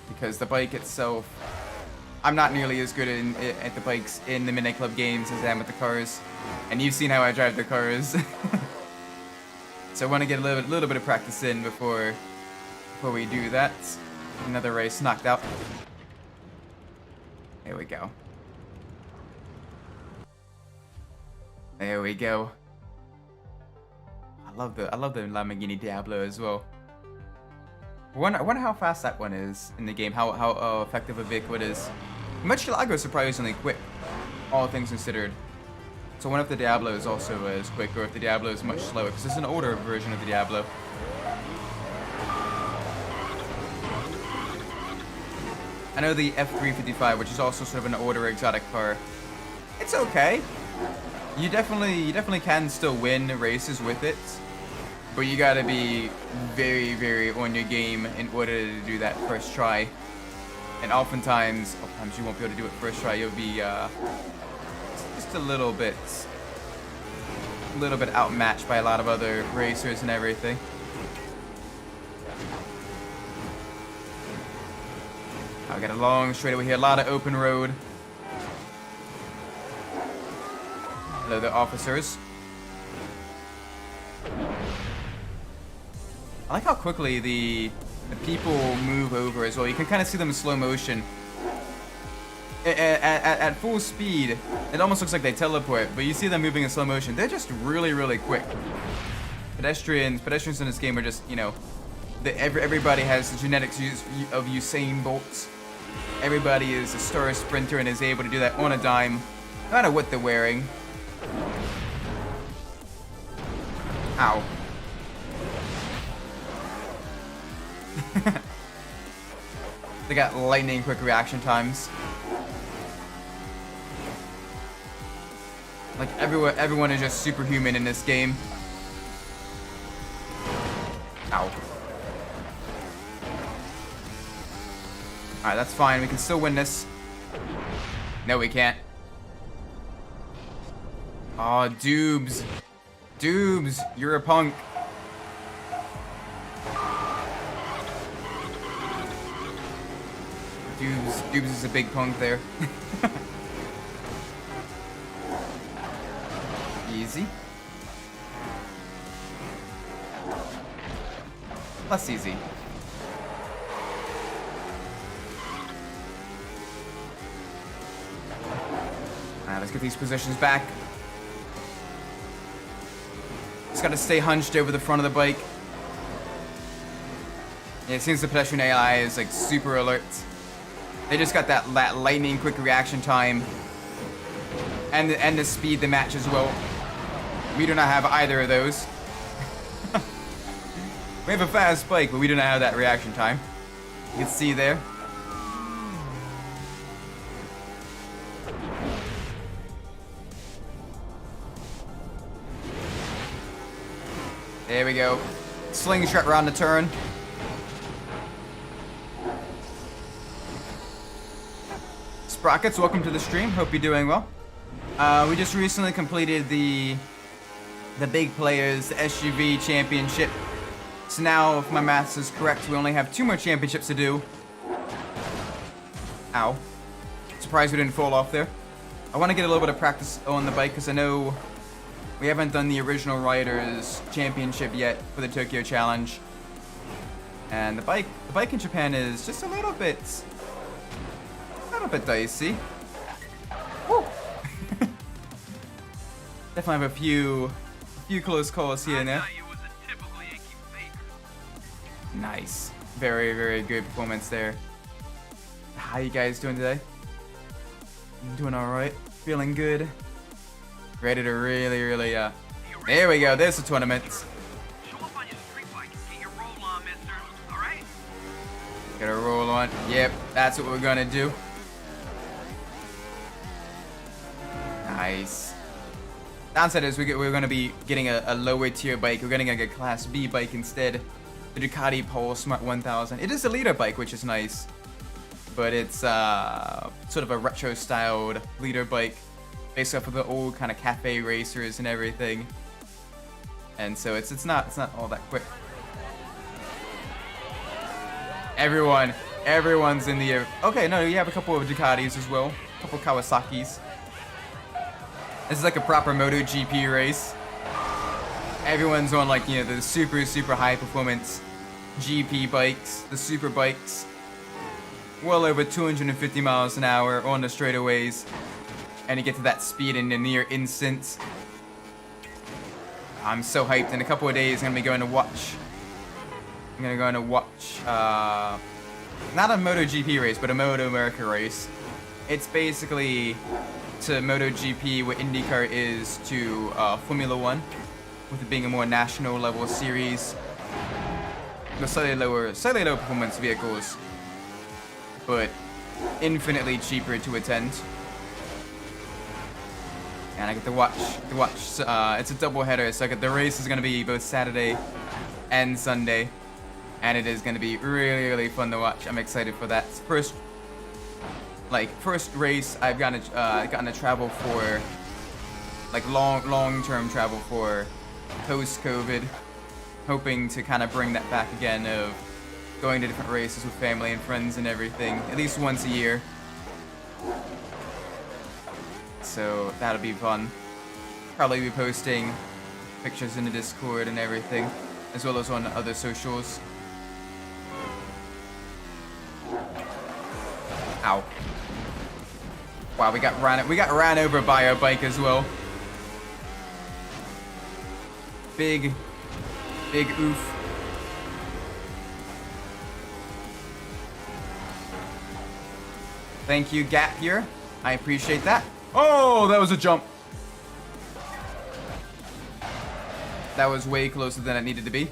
Because the bike itself, I'm not nearly as good at the bikes in the Midnight Club games as I am with the cars. And you've seen how I drive the cars. So I want to get a little bit of practice in before we do that. Another race knocked out. There we go. There we go. I love the Lamborghini Diablo as well. I wonder how fast that one is in the game. How effective a vehicle it is. Murcielago is surprisingly quick, all things considered. So I wonder if the Diablo is also as quick, or if the Diablo is much slower, because it's an older version of the Diablo. I know the F355, which is also sort of an older exotic car. It's okay. You definitely can still win races with it, but you gotta be very, very on your game in order to do that first try. And oftentimes you won't be able to do it first try. You'll be just a little bit outmatched by a lot of other racers and everything. I'll get a long straightaway here, a lot of open road. Hello there, officers. I like how quickly the people move over as well. You can kind of see them in slow motion. At full speed, it almost looks like they teleport, but you see them moving in slow motion. They're just really, really quick. Pedestrians in this game are just, you know, everybody has the genetics of Usain Bolt. Everybody is a star sprinter and is able to do that on a dime, no matter what they're wearing. Ow. They got lightning quick reaction times. Like everyone is just superhuman in this game. Ow. Alright, that's fine. We can still win this. No, we can't. Aw, Doobs. Doobs, you're a punk. Doobs is a big punk there. Easy. Less easy. Alright, let's get these positions back. Just gotta stay hunched over the front of the bike. Yeah, it seems the pedestrian AI is like super alert. They just got that lightning quick reaction time. And the speed to match as well. We do not have either of those. We have a fast bike, but we do not have that reaction time. You can see there. There we go. Slingshot around the turn. Sprockets, welcome to the stream. Hope you're doing well. We just recently completed the Big Players SUV Championship. So now, if my maths is correct, we only have 2 more championships to do. Ow. Surprised we didn't fall off there. I want to get a little bit of practice on the bike because I know we haven't done the original Riders Championship yet for the Tokyo Challenge. And the bike in Japan is just a little bit dicey. Woo. Definitely have a few close calls here and there. Nice. Very, very good performance there. How you guys doing today? I'm doing alright. Feeling good. Ready to really, there we go. There's the tournament. Show up on your street bike and get your roll on, mister. All right? Got a roll on. Yep, that's what we're gonna do. Nice. Downside is we're gonna be getting a lower tier bike. We're getting like a Class B bike instead. The Ducati Pole Smart 1000. It is a leader bike, which is nice, but it's sort of a retro-styled leader bike, based off of the old kind of cafe racers and everything. And so it's not all that quick. Everyone's in the okay. No, you have a couple of Ducatis as well, a couple of Kawasaki's. This is like a proper MotoGP race. Everyone's on like, you know, the super high performance GP bikes, the super bikes. well over 250 miles an hour on the straightaways, and you get to that speed in a near instant. I'm so hyped. In a couple of days, I'm gonna be going to watch. I'm gonna go and watch, not a MotoGP race, but a Moto America race. It's basically to MotoGP what IndyCar is to Formula One, with it being a more national level series. The slightly lower performance vehicles, but infinitely cheaper to attend. And I get to watch. It's a double header, so the race is gonna be both Saturday and Sunday, and it is gonna be really, really fun to watch. I'm excited for that. First race I've gotten to travel for, like long-term travel for, post-COVID. Hoping to kind of bring that back again of going to different races with family and friends and everything, at least once a year. So that'll be fun. Probably be posting pictures in the Discord and everything, as well as on other socials. Ow. Wow, we got ran over by our bike as well. Big oof. Thank you, Gap here. I appreciate that. Oh, that was a jump. That was way closer than it needed to be.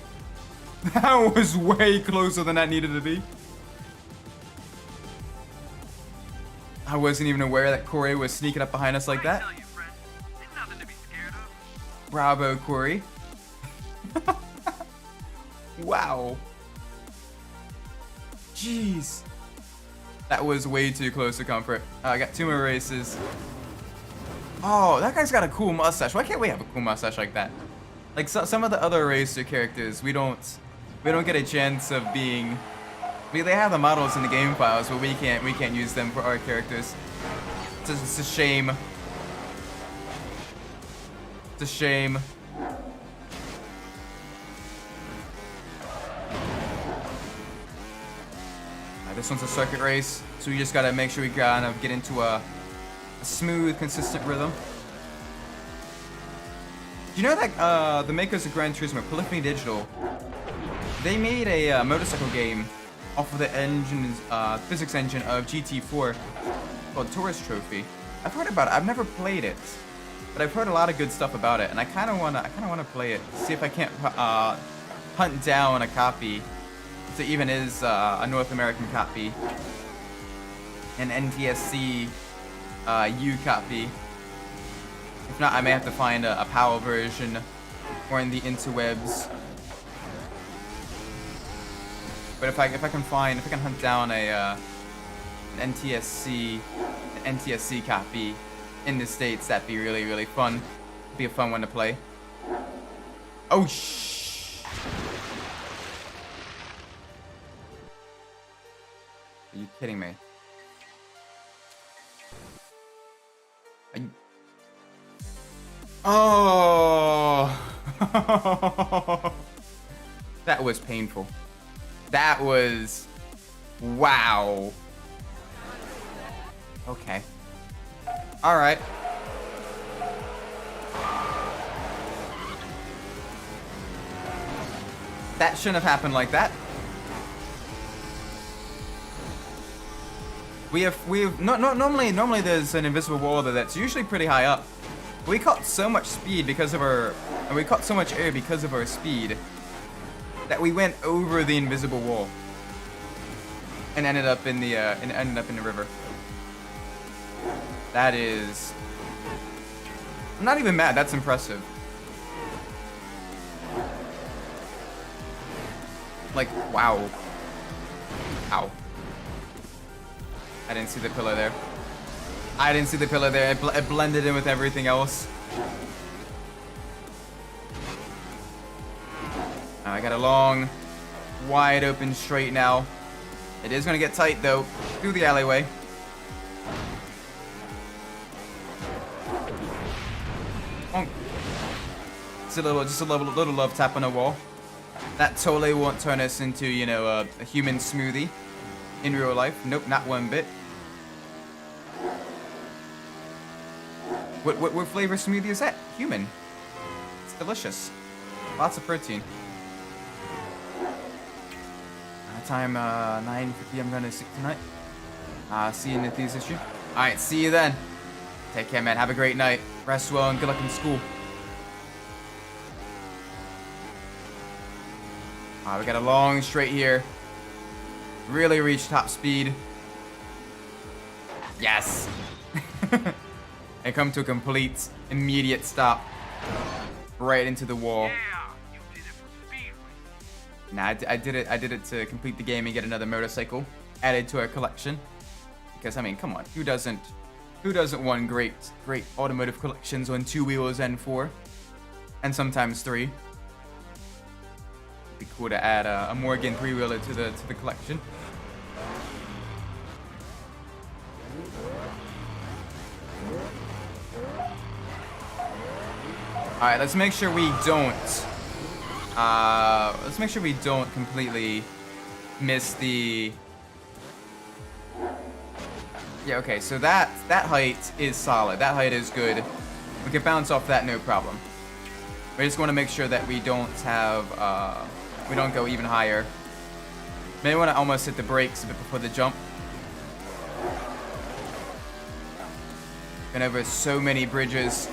That was way closer than that needed to be. I wasn't even aware that Corey was sneaking up behind us like that. I tell you, friend, it's nothing to be scared of. Bravo, Corey. Wow. Jeez. That was way too close to comfort. I got 2 more races. Oh, that guy's got a cool mustache. Why can't we have a cool mustache like that? Like some of the other racer characters, we don't get a chance of being. I mean, they have the models in the game files, but we can't use them for our characters. It's a shame. It's a shame. This one's a circuit race, so we just gotta make sure we kind of get into a smooth, consistent rhythm. Do you know that the makers of Gran Turismo, Polyphony Digital, they made a motorcycle game off of the physics engine of GT4 called Tourist Trophy. I've heard about it. I've never played it, but I've heard a lot of good stuff about it, and I kind of wanna play it. See if I can't hunt down a copy. So even is a North American copy, an NTSC U copy. If not, I may have to find a PAL version or in the interwebs. But if I can hunt down an NTSC copy in the States, that'd be really, really fun. It'd be a fun one to play. Oh Are you kidding me? Oh! That was painful. That was... Wow. Okay. Alright. That shouldn't have happened like that. Normally there's an invisible wall there that's usually pretty high up. We caught so much speed because of we caught so much air because of our speed that we went over the invisible wall and ended up in the river. That is, I'm not even mad. That's impressive. Like, wow. Ow. I didn't see the pillar there. I didn't see the pillar there. It blended in with everything else. I got a long, wide open straight now. It is gonna get tight though, through the alleyway. Oh. Just a little love tap on a wall. That totally won't turn us into, you know, a human smoothie. in real life. Nope, not one bit. What flavor smoothie is that? Human. It's delicious. Lots of protein. Time 9:50. I'm gonna sleep tonight. See you in the enthusiast stream. All right, see you then. Take care, man. Have a great night. Rest well and good luck in school. We got a long straight here. Really reach top speed. Yes. And come to a complete, immediate stop. Right into the wall. Yeah, you did it for speed racing. Nah, I did it to complete the game and get another motorcycle added to our collection. Because I mean, come on, who doesn't want great automotive collections on 2 wheels and 4, and sometimes 3? It'd be cool to add a Morgan 3-wheeler to the collection. All right, let's make sure we don't. Let's make sure we don't completely miss the. Yeah, okay, so that height is solid. That height is good. We can bounce off that, no problem. We just want to make sure that we don't have, we don't go even higher. Maybe want to almost hit the brakes a bit before the jump. Been over so many bridges.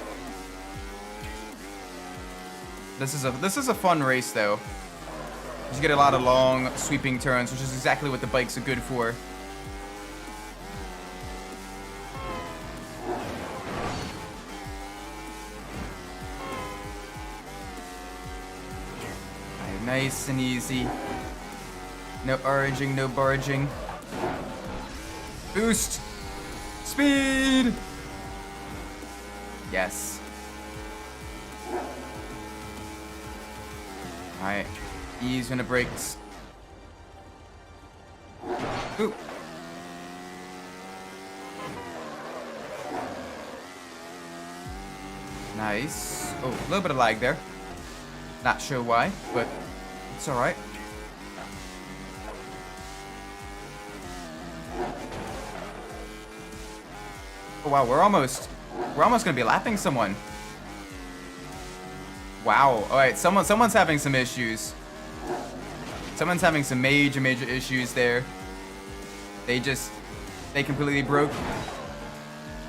This is a fun race though. You get a lot of long sweeping turns, which is exactly what the bikes are good for. Alright, nice and easy. No urging, no barging. Boost! Speed! Yes. Alright, ease when it brakes. Ooh. Nice. Oh, a little bit of lag there. Not sure why, but it's alright. Oh wow, we're almost gonna be lapping someone. Wow. All right. Someone's having some issues. Someone's having some major issues there. They completely broke.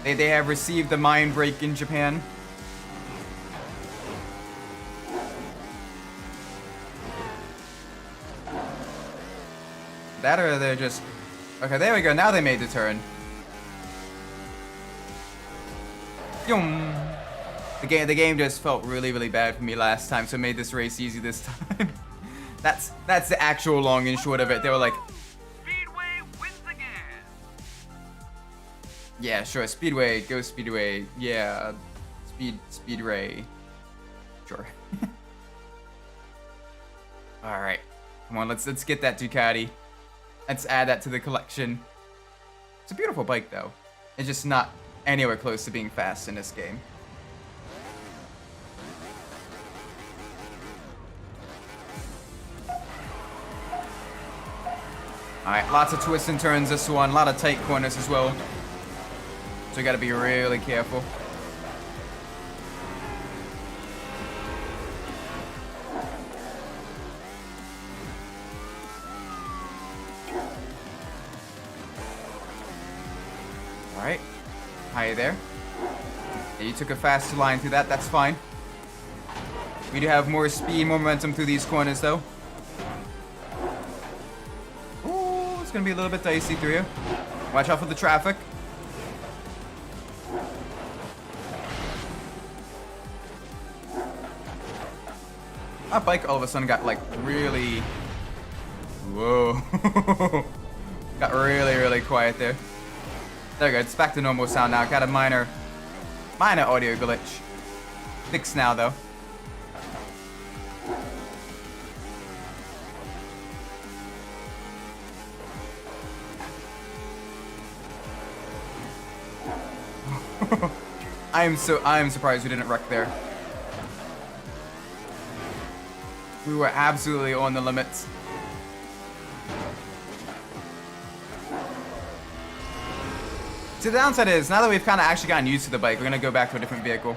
They have received the mind break in Japan. That or they're just. Okay, there we go. Now they made the turn. Yum. The game just felt really bad for me last time, so it made this race easy this time. That's the actual long and short of it. They were like, Speedway wins again. yeah, sure, Speedway, go Speedway, yeah, Speedray, sure. All right, come on, let's get that Ducati. Let's add that to the collection. It's a beautiful bike though. It's just not anywhere close to being fast in this game. Alright, lots of twists and turns this one, a lot of tight corners as well. So we gotta be really careful. Alright. Hi there. Yeah, you took a fast line through that, that's fine. We do have more speed, more momentum through these corners though. It's gonna be a little bit dicey through you. Watch out for the traffic. Our bike all of a sudden got like really... Whoa. Got really quiet there. There we go, it's back to normal sound now. Got a minor audio glitch. Fixed now though. I am surprised we didn't wreck there. We were absolutely on the limits. So the downside is, now that we've kind of actually gotten used to the bike, we're gonna go back to a different vehicle.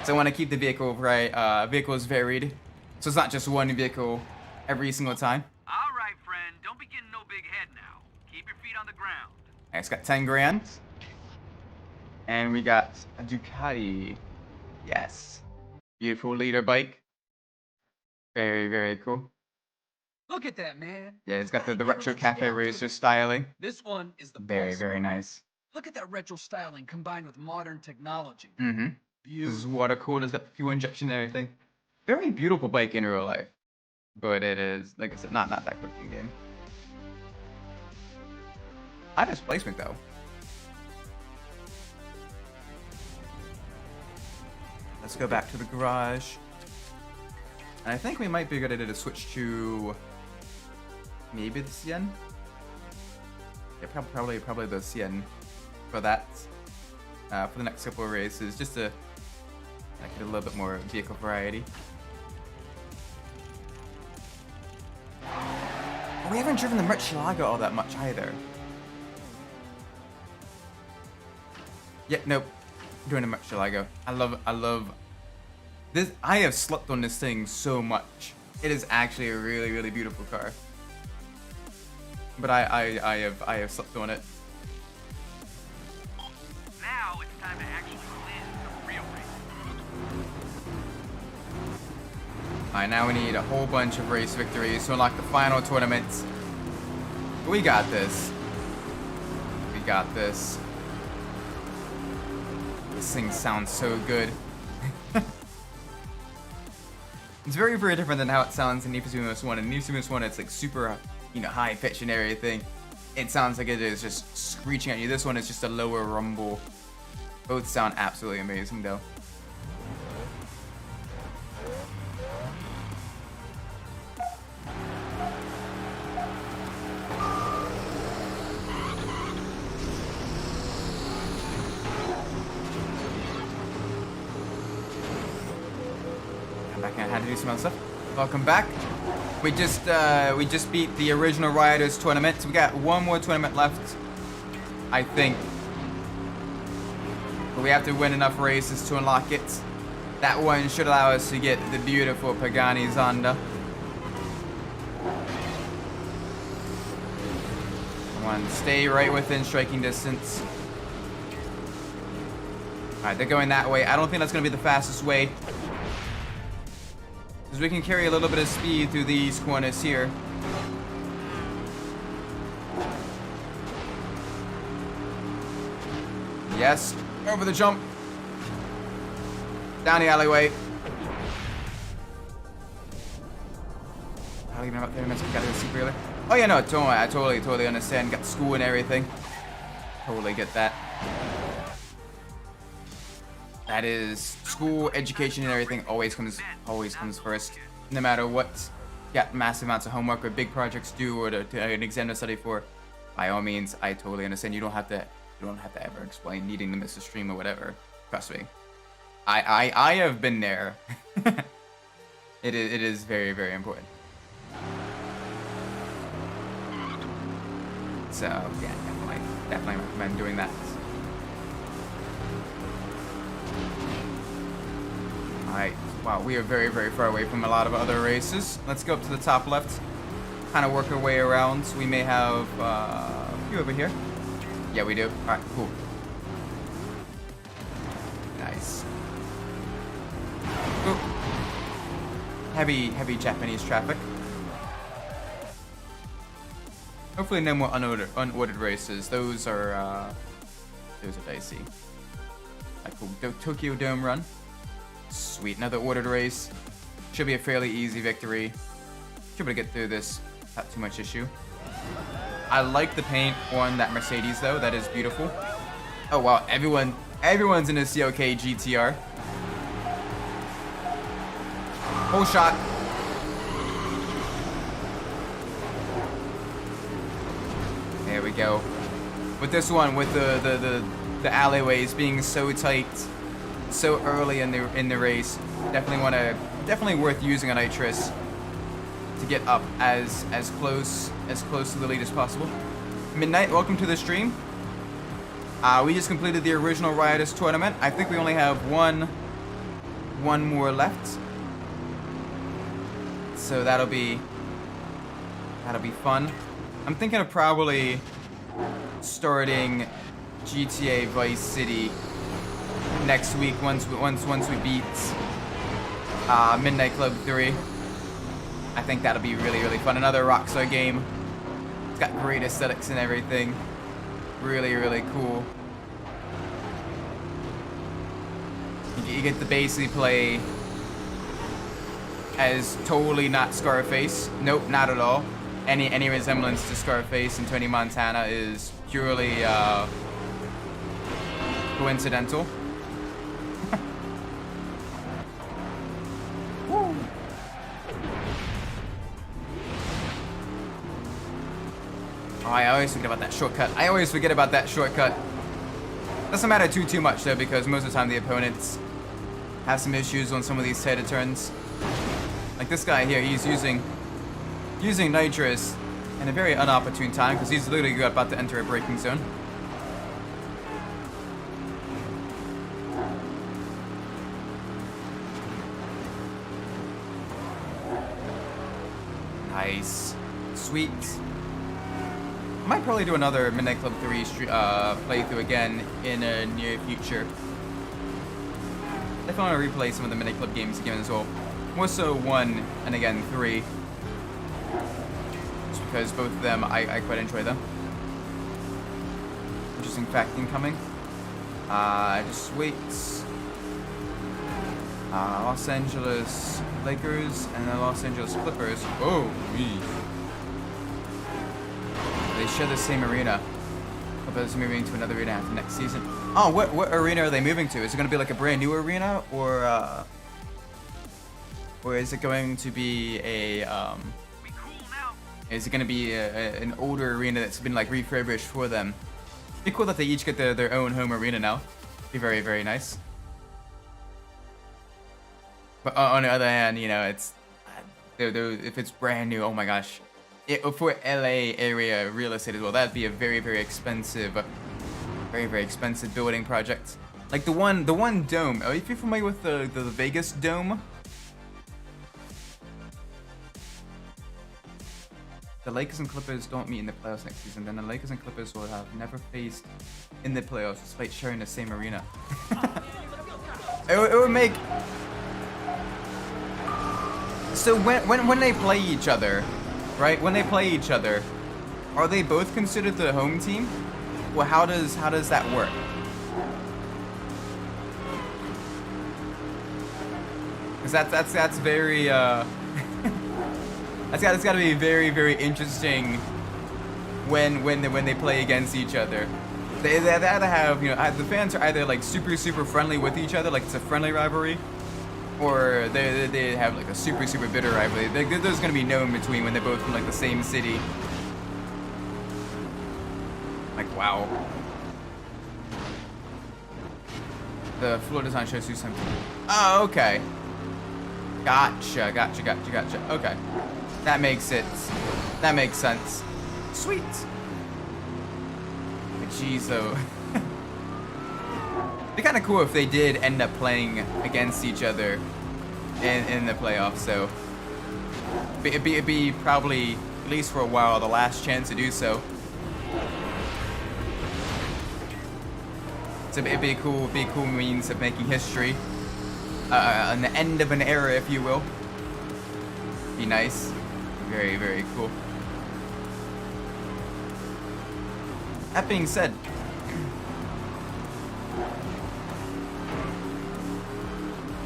So I want to keep the vehicles varied, so it's not just one vehicle every single time. All right, friend. Don't be getting no big head now. Keep your feet on the ground. And it's got 10 grand. And we got a Ducati. Yes. Beautiful leader bike. Very, very cool. Look at that, man. Yeah, it's got the retro cafe racer styling. This one is the Very, best. very nice. Look at that retro styling combined with modern technology. Mm-hmm. This is Beautiful. water cooled. It's got fuel injection and everything. Very beautiful bike in real life. But it is, like I said, not that quick in game. High displacement though. Let's go back to the garage. And I think we might be good at it to switch to maybe the Cien. Yeah, probably the Cien for that. For the next couple of races, just to get a little bit more vehicle variety. We haven't driven the Murcielago all that much either. Yeah, nope. I'm doing a Murcielago. I love this. I have slept on this thing so much. It is actually a really, really beautiful car. But I have slept on it. Now it's time to actually win the real race. Alright, now we need a whole bunch of race victories to unlock the final tournaments. We got this. We got this. This thing sounds so good. It's very, very different than how it sounds in Need for Speed Most Wanted. In Need for Speed Most Wanted, it's like super, high pitch and everything. It sounds like it is just screeching at you. This one is just a lower rumble. Both sound absolutely amazing, though. Back and I had to do some other stuff. Welcome back. We just beat the original Riders tournament. So we got one more tournament left, I think. But we have to win enough races to unlock it. That one should allow us to get the beautiful Pagani Zonda. Come on, stay right within striking distance. Alright, they're going that way. I don't think that's going to be the fastest way. Because we can carry a little bit of speed through these corners here. Yes, over the jump. Down the alleyway. I don't even know about 30 minutes. We gotta go super early. Oh yeah, no, I totally understand. Got school and everything. Totally get that. That is school, education, and everything always comes first. No matter what, got massive amounts of homework or big projects due or an exam to study for. By all means, I totally understand. You don't have to ever explain needing to miss a stream or whatever. Trust me. I have been there. It is very, very important. So yeah, definitely recommend doing that. Alright, wow, we are very, very far away from a lot of other races. Let's go up to the top left, kind of work our way around. So we may have a few over here. Yeah, we do. Alright, cool. Nice. Ooh. Heavy Japanese traffic. Hopefully no more unordered races. Those are dicey. Like cool. Tokyo Dome run. Sweet, another ordered race. Should be a fairly easy victory. Should be able to get through this without too much issue. I like the paint on that Mercedes though. That is beautiful. Oh wow, everyone's in a CLK GTR. Whole shot. There we go. With this one, with the alleyways being so tight, so early in the race, definitely worth using a nitrous to get up as close to the lead as possible. Midnight, welcome to the stream. We just completed the original Riotous tournament. I think we only have one more left. So that'll be fun. I'm thinking of probably starting GTA Vice City next week once we beat Midnight Club 3. I think that'll be really fun. Another Rockstar game. It's got great aesthetics and everything. Really cool. You get to basically play as totally not Scarface. Nope, not at all. Any resemblance to Scarface and Tony Montana is purely coincidental. Woo. Oh, I always forget about that shortcut. Doesn't matter too much though, because most of the time the opponents have some issues on some of these tighter turns. Like this guy here, he's using nitrous in a very unopportune time because he's literally about to enter a braking zone. Nice. Sweet. I might probably do another Midnight Club 3 playthrough again in a near future. Definitely want to replay some of the Midnight Club games again as well. More so 1 and again 3. Just because both of them, I quite enjoy them. Interesting fact incoming. Just wait. Los Angeles Lakers and the Los Angeles Clippers. Whoa. They share the same arena. Clippers moving to another arena after next season. Oh, what arena are they moving to? Is it going to be like a brand new arena, or is it going to be a Is it going to be an older arena that's been like refurbished for them? It'd be cool that they each get their own home arena now. Be very nice. But on the other hand, you know, it's if it's brand new, oh my gosh. For LA area real estate as well, that'd be a very expensive, very expensive building project. Like the one dome. Are you familiar with the Vegas dome? The Lakers and Clippers don't meet in the playoffs next season. Then the Lakers and Clippers will have never faced in the playoffs despite sharing the same arena. it would make. So when they play each other. Right? When they play each other, are they both considered the home team? Well, how does that work? Because that's very that's got to be very interesting when they play against each other. They either have, you know, the fans are either like super friendly with each other, like it's a friendly rivalry, or they have like a super bitter rivalry. There's gonna be no in between when they're both from like the same city. Like, wow. The floor design shows you something. Oh, okay. Gotcha. Okay. That makes sense. Sweet. But jeez, though. It'd be kind of cool if they did end up playing against each other in the playoffs. So it'd be probably, at least for a while, the last chance to do so. So it'd be a cool means of making history, on the end of an era, if you will. Be nice. Very cool. That being said.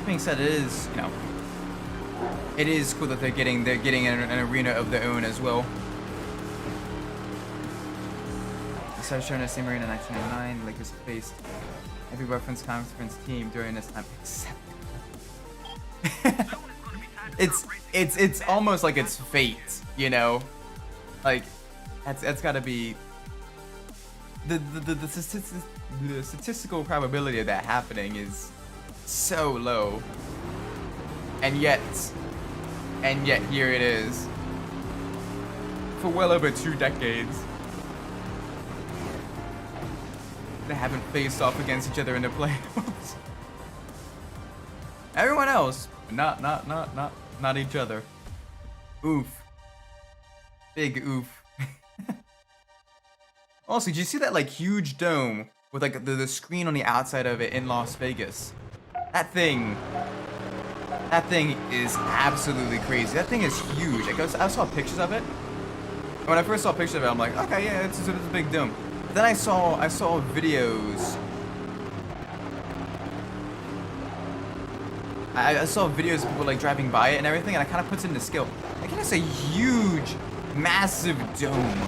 It is, you know, it is cool that they're getting an arena of their own as well. They started showing the same arena in 1999. Lakers faced every reference conference team during this time except. it's almost like it's fate, you know, like that's got to be the statistical probability of that happening is so low, and yet here it is for well over 2 decades. They haven't faced off against each other in the playoffs. Everyone else, not each other. Oof. Big oof. Also, did you see that like huge dome with like the screen on the outside of it in Las Vegas? That thing is absolutely crazy. That thing is huge. I saw pictures of it. When I first saw pictures of it, I'm like, okay, yeah, it's a big dome. Then I saw videos. I saw videos of people like driving by it and everything, and I kind of puts it into scale. Like, it's a huge, massive dome.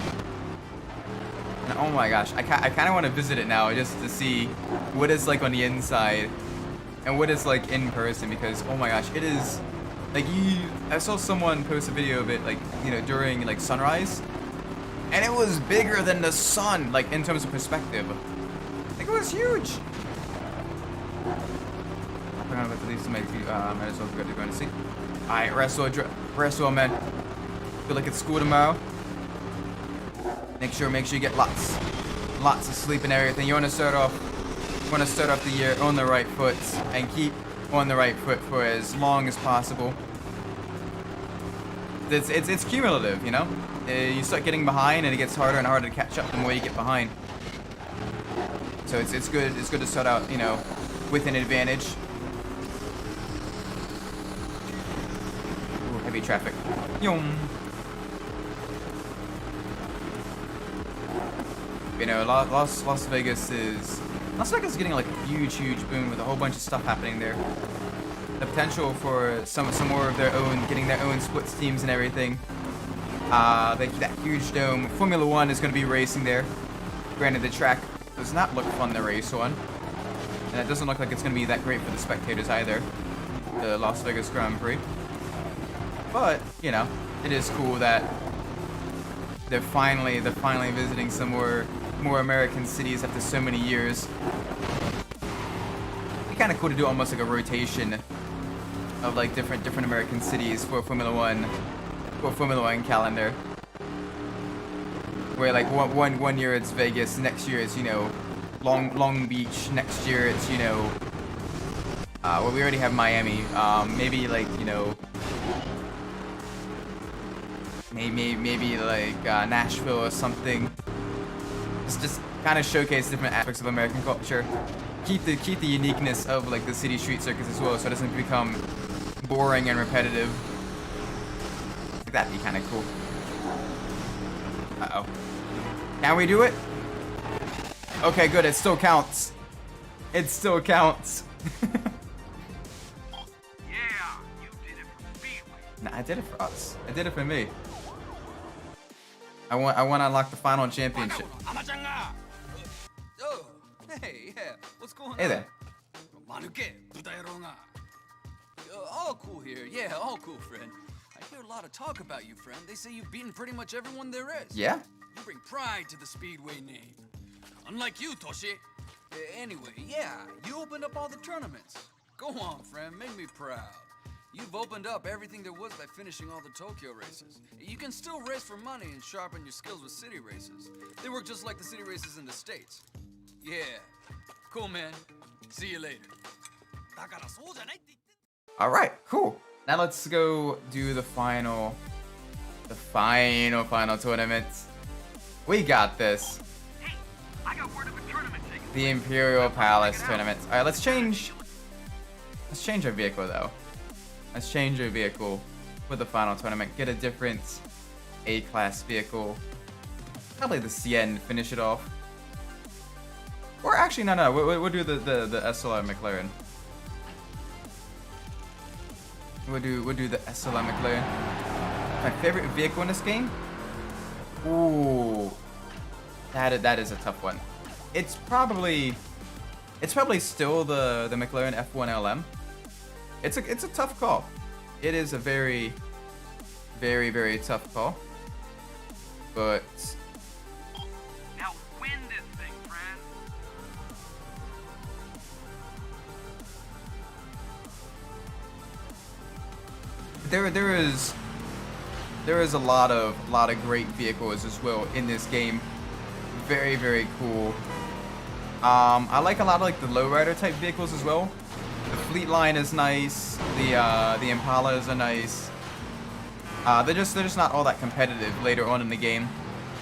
And oh my gosh, I kind of want to visit it now just to see what it's like on the inside and what it's like in person, because oh my gosh, it is like I saw someone post a video of it like, you know, during like sunrise, and it was bigger than the sun, like in terms of perspective. Like, it was huge. I'm gonna have to leave some might as well go to see. Alright, wrestle, man. Feel like it's school tomorrow. Make sure you get lots of sleep and everything. You want to start off the year on the right foot and keep on the right foot for as long as possible. It's cumulative, you know. You start getting behind and it gets harder and harder to catch up the more you get behind. So it's good to start out, you know, with an advantage. Ooh, heavy traffic. Yum. You know, Las Vegas is getting like a huge boom with a whole bunch of stuff happening there. The potential for some more of their own, getting their own splits teams and everything. That huge dome. Formula One is going to be racing there. Granted, the track does not look fun to race on, and it doesn't look like it's going to be that great for the spectators either. The Las Vegas Grand Prix. But you know, it is cool that they're finally visiting some more American cities after so many years. It'd be kind of cool to do almost like a rotation of like different American cities for Formula One calendar. Where like one year it's Vegas, next year it's, you know, Long Beach, next year it's, you know, well, we already have Miami. Maybe like, you know, maybe like Nashville or something. Just kind of showcase different aspects of American culture. Keep the uniqueness of like the city street circus as well, so it doesn't become boring and repetitive. That'd be kind of cool. Uh-oh. Can we do it? Okay, good. It still counts. It still counts. Yeah, you did it for Speedway. Nah, I did it for us. I did it for me. I want to unlock the final championship. Oh, hey, yeah, what's going on? Hey there. All cool here. Yeah, all cool, friend. I hear a lot of talk about you, friend. They say you've beaten pretty much everyone there is. Yeah? You bring pride to the Speedway name. Unlike you, Toshi. Anyway, yeah, you opened up all the tournaments. Go on, friend, make me proud. You've opened up everything there was by finishing all the Tokyo races. You can still race for money and sharpen your skills with city races. They work just like the city races in the States. Yeah. Cool, man. See you later. Alright, cool. Now let's go do the final tournament. We got this. Hey, I got word of a tournament ticket. The Imperial Palace tournament. Alright, let's change our vehicle though. Let's change our vehicle for the final tournament. Get a different A-class vehicle. Probably the Cien, finish it off. Or actually, no. We'll do the SLR McLaren. We'll do the SLR McLaren. My favorite vehicle in this game? Ooh, that is a tough one. It's probably still the McLaren F1 LM. It's a tough call. It is a very tough call. But Now win this thing, friend. there is a lot of great vehicles as well in this game. Very cool. I like a lot of like the lowrider type vehicles as well. The Fleet Line is nice. The Impalas are nice. They're just not all that competitive later on in the game,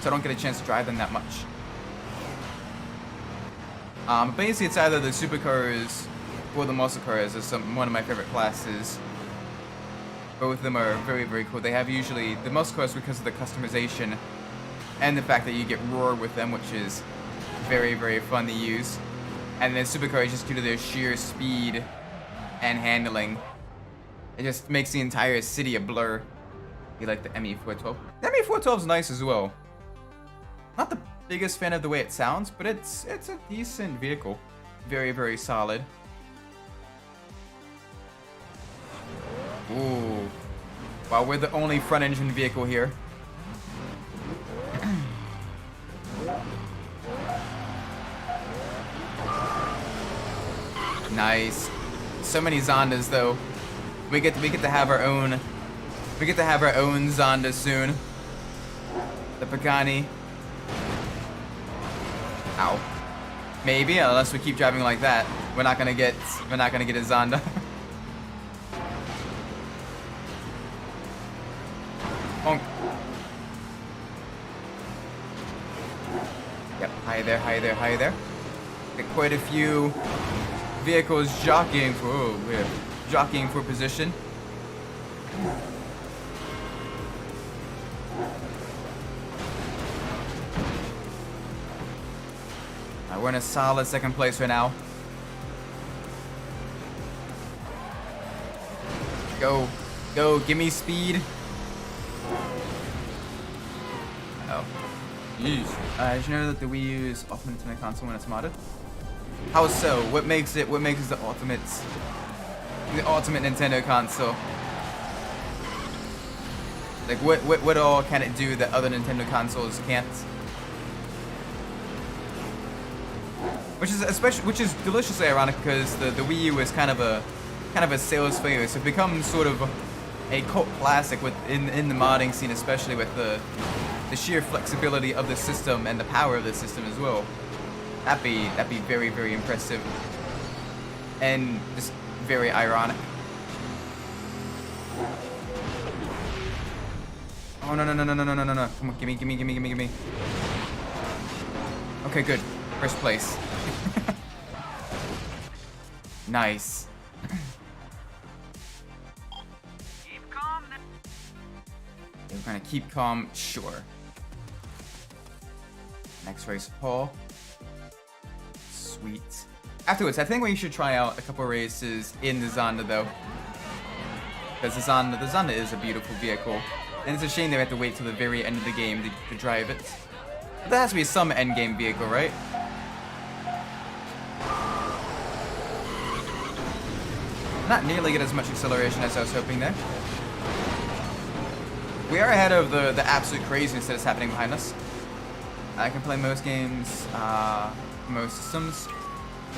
so I don't get a chance to drive them that much. Basically, it's either the supercars or the muscle cars is one of my favorite classes. Both of them are very, very cool. They have usually the muscle cars because of the customization and the fact that you get roar with them, which is very, very fun to use. And then supercars just due to their sheer speed and handling. It just makes the entire city a blur. You like the ME412? The ME412 is nice as well. Not the biggest fan of the way it sounds, but it's a decent vehicle. Very, very solid. Ooh. Wow, we're the only front engine vehicle here. Nice. So many Zondas though. We get to have our own. We get to have our own Zonda soon. The Pagani. Ow. Maybe, unless we keep driving like that, we're not gonna get a Zonda. Honk. Yep. Hi there. Hi there. Hi there. Get quite a few vehicles jockeying for. Oh, weird. Jockeying for position. We're in a solid second place right now. Go. Go. Give me speed. Oh. Jeez. Did you know that the Wii U is off Nintendo console when it's modded? How so? What makes it the ultimate Nintendo console? Like what all can it do that other Nintendo consoles can't? Which is deliciously ironic because the Wii U is kind of a sales failure. So it becomes sort of a cult classic in the modding scene, especially with the sheer flexibility of the system and the power of the system as well. That'd be very, very impressive and just very ironic. Oh no. Come on, gimme. Okay, good. First place. Nice. Keep calm. We're gonna keep calm, sure. Next race, Paul. Sweet. Afterwards, I think we should try out a couple races in the Zonda though. Because the Zonda is a beautiful vehicle. And it's a shame they have to wait till the very end of the game to drive it. But there has to be some end game vehicle, right? Not nearly get as much acceleration as I was hoping there. We are ahead of the absolute craziness that is happening behind us. I can play most games, most systems.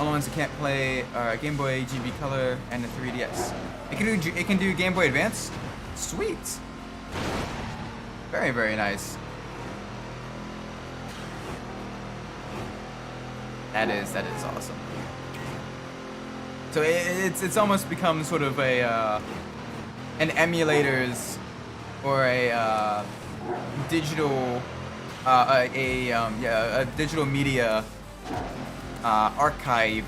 Only ones I can't play are Game Boy, GB Color, and the 3DS. It can do Game Boy Advance? Sweet! Very, very nice. That is awesome. So it's almost become sort of an emulators or a digital a digital media archive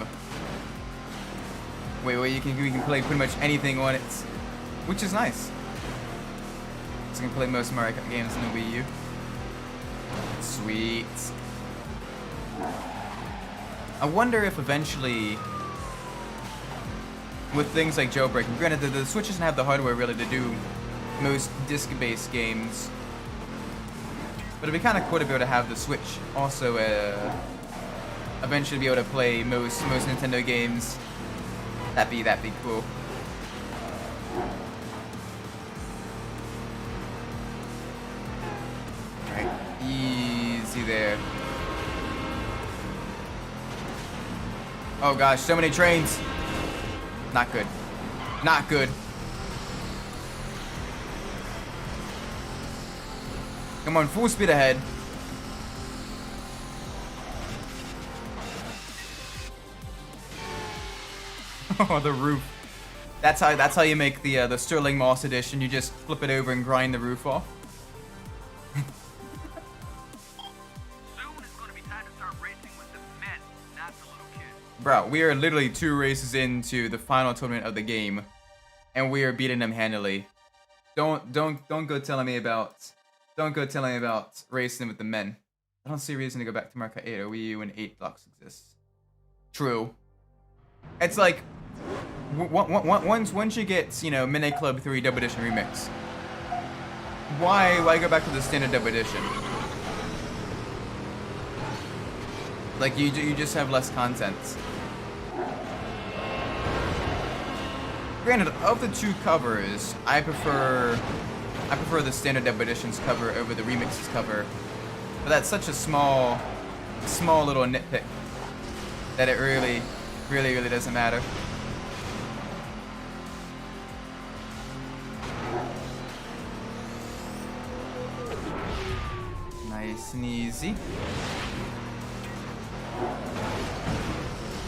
where you can play pretty much anything on it, which is nice. So you can play most of Mario Kart games in the Wii U. Sweet. I wonder if eventually, with things like jailbreaking, granted the Switch doesn't have the hardware really to do most disc-based games, but it'd be kind of cool to be able to have the Switch also eventually be able to play most Nintendo games. That'd be cool. Alright, easy there. Oh gosh, so many trains. Not good. Not good. Come on, full speed ahead. Oh, the roof. That's how you make the Sterling Moss edition. You just flip it over and grind the roof off. Soon it's gonna be time to start racing with the men, not the little kids. Bro, we are literally 2 races into the final tournament of the game, and we are beating them handily. Don't go telling me about racing with the men. I don't see a reason to go back to Market 8 or Wii U when 8 blocks exists. True. It's like once you get, you know, Mini Club 3 Double Edition Remix, why go back to the standard Double Edition? Like you just have less content. Granted, of the 2 covers, I prefer the standard Double Edition's cover over the remix's cover, but that's such a small little nitpick that it really doesn't matter. Nice and easy.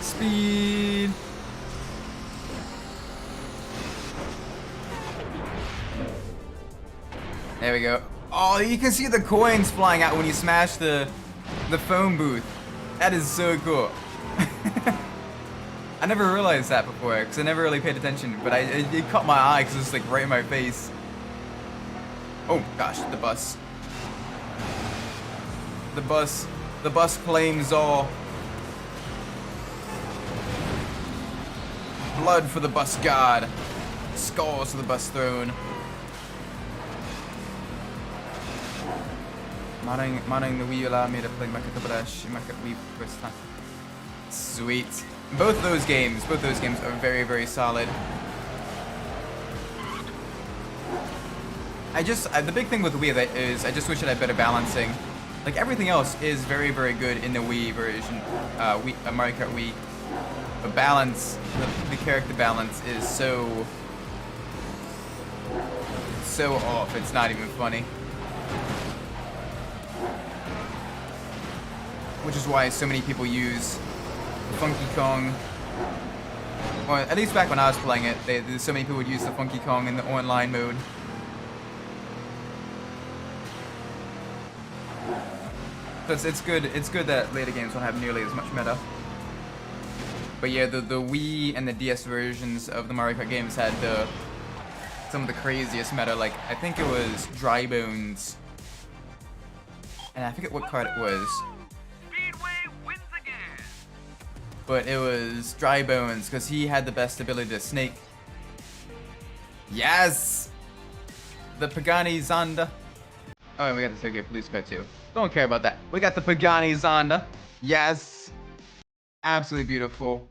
Speed. There we go. Oh, you can see the coins flying out when you smash the phone booth. That is so cool. I never realized that before because I never really paid attention, but it caught my eye because it was like right in my face. Oh gosh, the bus. The bus claims all. Blood for the bus god. Skulls for the bus throne. Modding the Wii allowed me to play Market Badash, Market Wii for first time. Sweet. Both those games are very solid. The big thing with Wii is I just wish it had better balancing. Like everything else is very good in the Wii version, Mario Kart Wii. But balance, the character balance is so off. It's not even funny. Which is why so many people use Funky Kong. Or at least back when I was playing it, so many people would use the Funky Kong in the online mode. But it's good that later games won't have nearly as much meta. But yeah, the Wii and the DS versions of the Mario Kart games had some of the craziest meta. Like I think it was Dry Bones, and I forget what card it was. But it was Dry Bones because he had the best ability to snake. Yes! The Pagani Zonda. Oh, and we got the Tokyo Police car too. Don't care about that. We got the Pagani Zonda. Yes! Absolutely beautiful.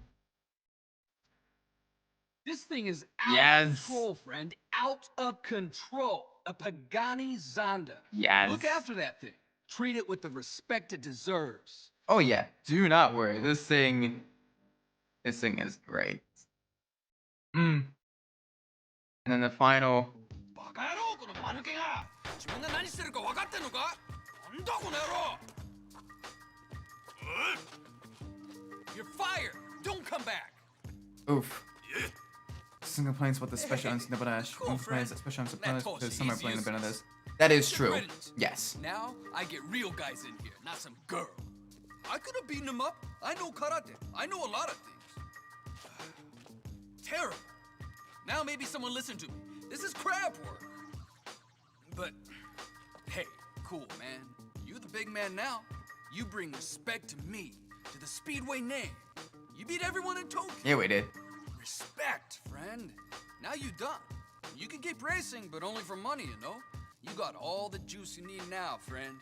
This thing is out of control, friend. Out of control. A Pagani Zonda. Yes. Look after that thing. Treat it with the respect it deserves. Oh yeah, do not worry. This thing is great. And then the final. You're fired. Don't come back. Oof. Some complaints about the special items in the Badash. One complains that special items are punished because some are playing the better this. That is true. Yes. Now I get real guys in here, not some girl. I could have beaten him up. I know karate. I know a lot of things. Terrible. Now maybe someone listen to me. This is crap work. But, hey, cool, man. You're the big man now. You bring respect to me, to the Speedway name. You beat everyone in Tokyo. Yeah, we did. Respect, friend. Now you done. You can keep racing, but only for money, you know? You got all the juice you need now, friend.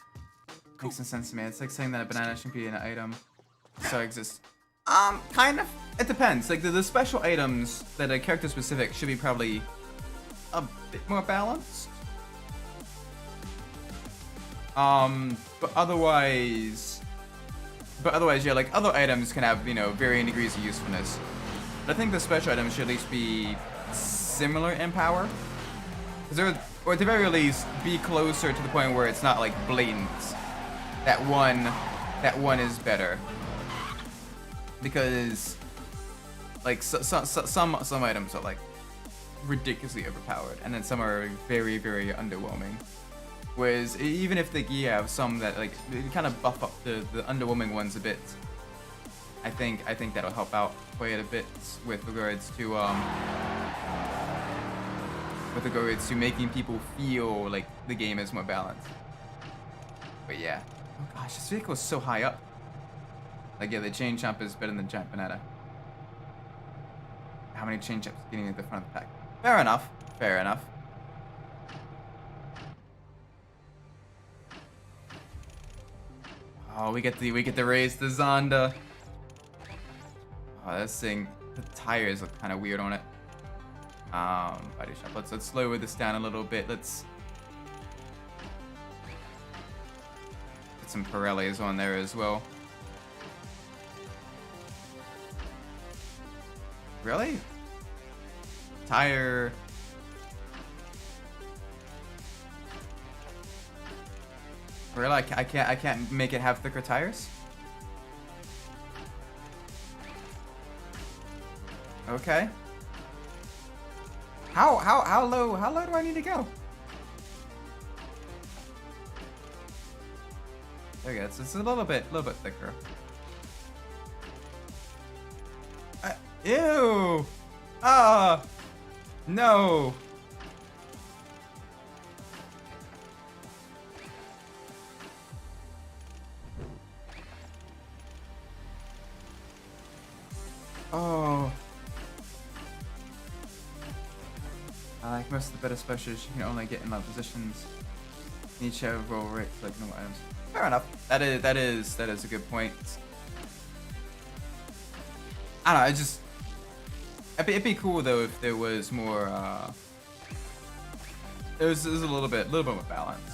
Cool. Makes some sense to me. It's like saying that a banana shouldn't be an item. So exists. Kind of. It depends. Like the special items that are character specific should be probably a bit more balanced. But otherwise, yeah, like other items can have, you know, varying degrees of usefulness. But I think the special items should at least be similar in power. Or at the very least, be closer to the point where it's not like blatant. That one is better. Because Like some items are like ridiculously overpowered, and then some are very, very underwhelming. Whereas even if you have some that like kind of buff up the underwhelming ones a bit, I think that'll help out quite a bit with regards to making people feel like the game is more balanced. But yeah, oh gosh, this vehicle is so high up. Like yeah, the chain jump is better than giant banana. How many chain jumps getting at the front of the pack? Fair enough. Fair enough. Oh, we get to raise the Zonda. Oh, this thing, the tires look kind of weird on it. Body shop. Let's lower this down a little bit. Let's put some Pirellis on there as well. Really? Tire. Really? I can't make it have thicker tires? Okay. How low do I need to go? There we go. It's a little bit thicker. Ew! No! Oh. I like most of the better specials you can only get in low positions. Each have roll rates like no items. Fair enough. That is a good point. I don't know, it'd be cool though if there was more there's a little bit more balance.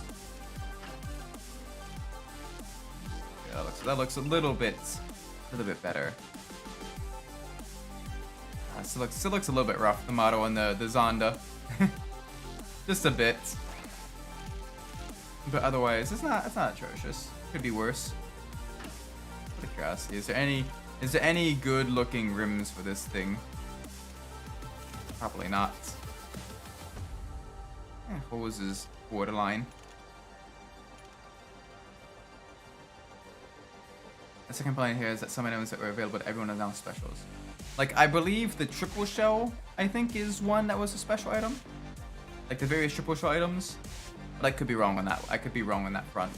Yeah, that looks a little bit better. Still looks a little bit rough, the model and the Zonda. Just a bit. But otherwise, it's not atrocious. Could be worse. Out of curiosity, is there any good looking rims for this thing? Probably not. Hose is borderline. The second complaint here is that some items that were available to everyone are now specials. Like, I believe the triple shell, I think, is one that was a special item. Like the various triple shell items. But I could be wrong on that. I could be wrong on that front.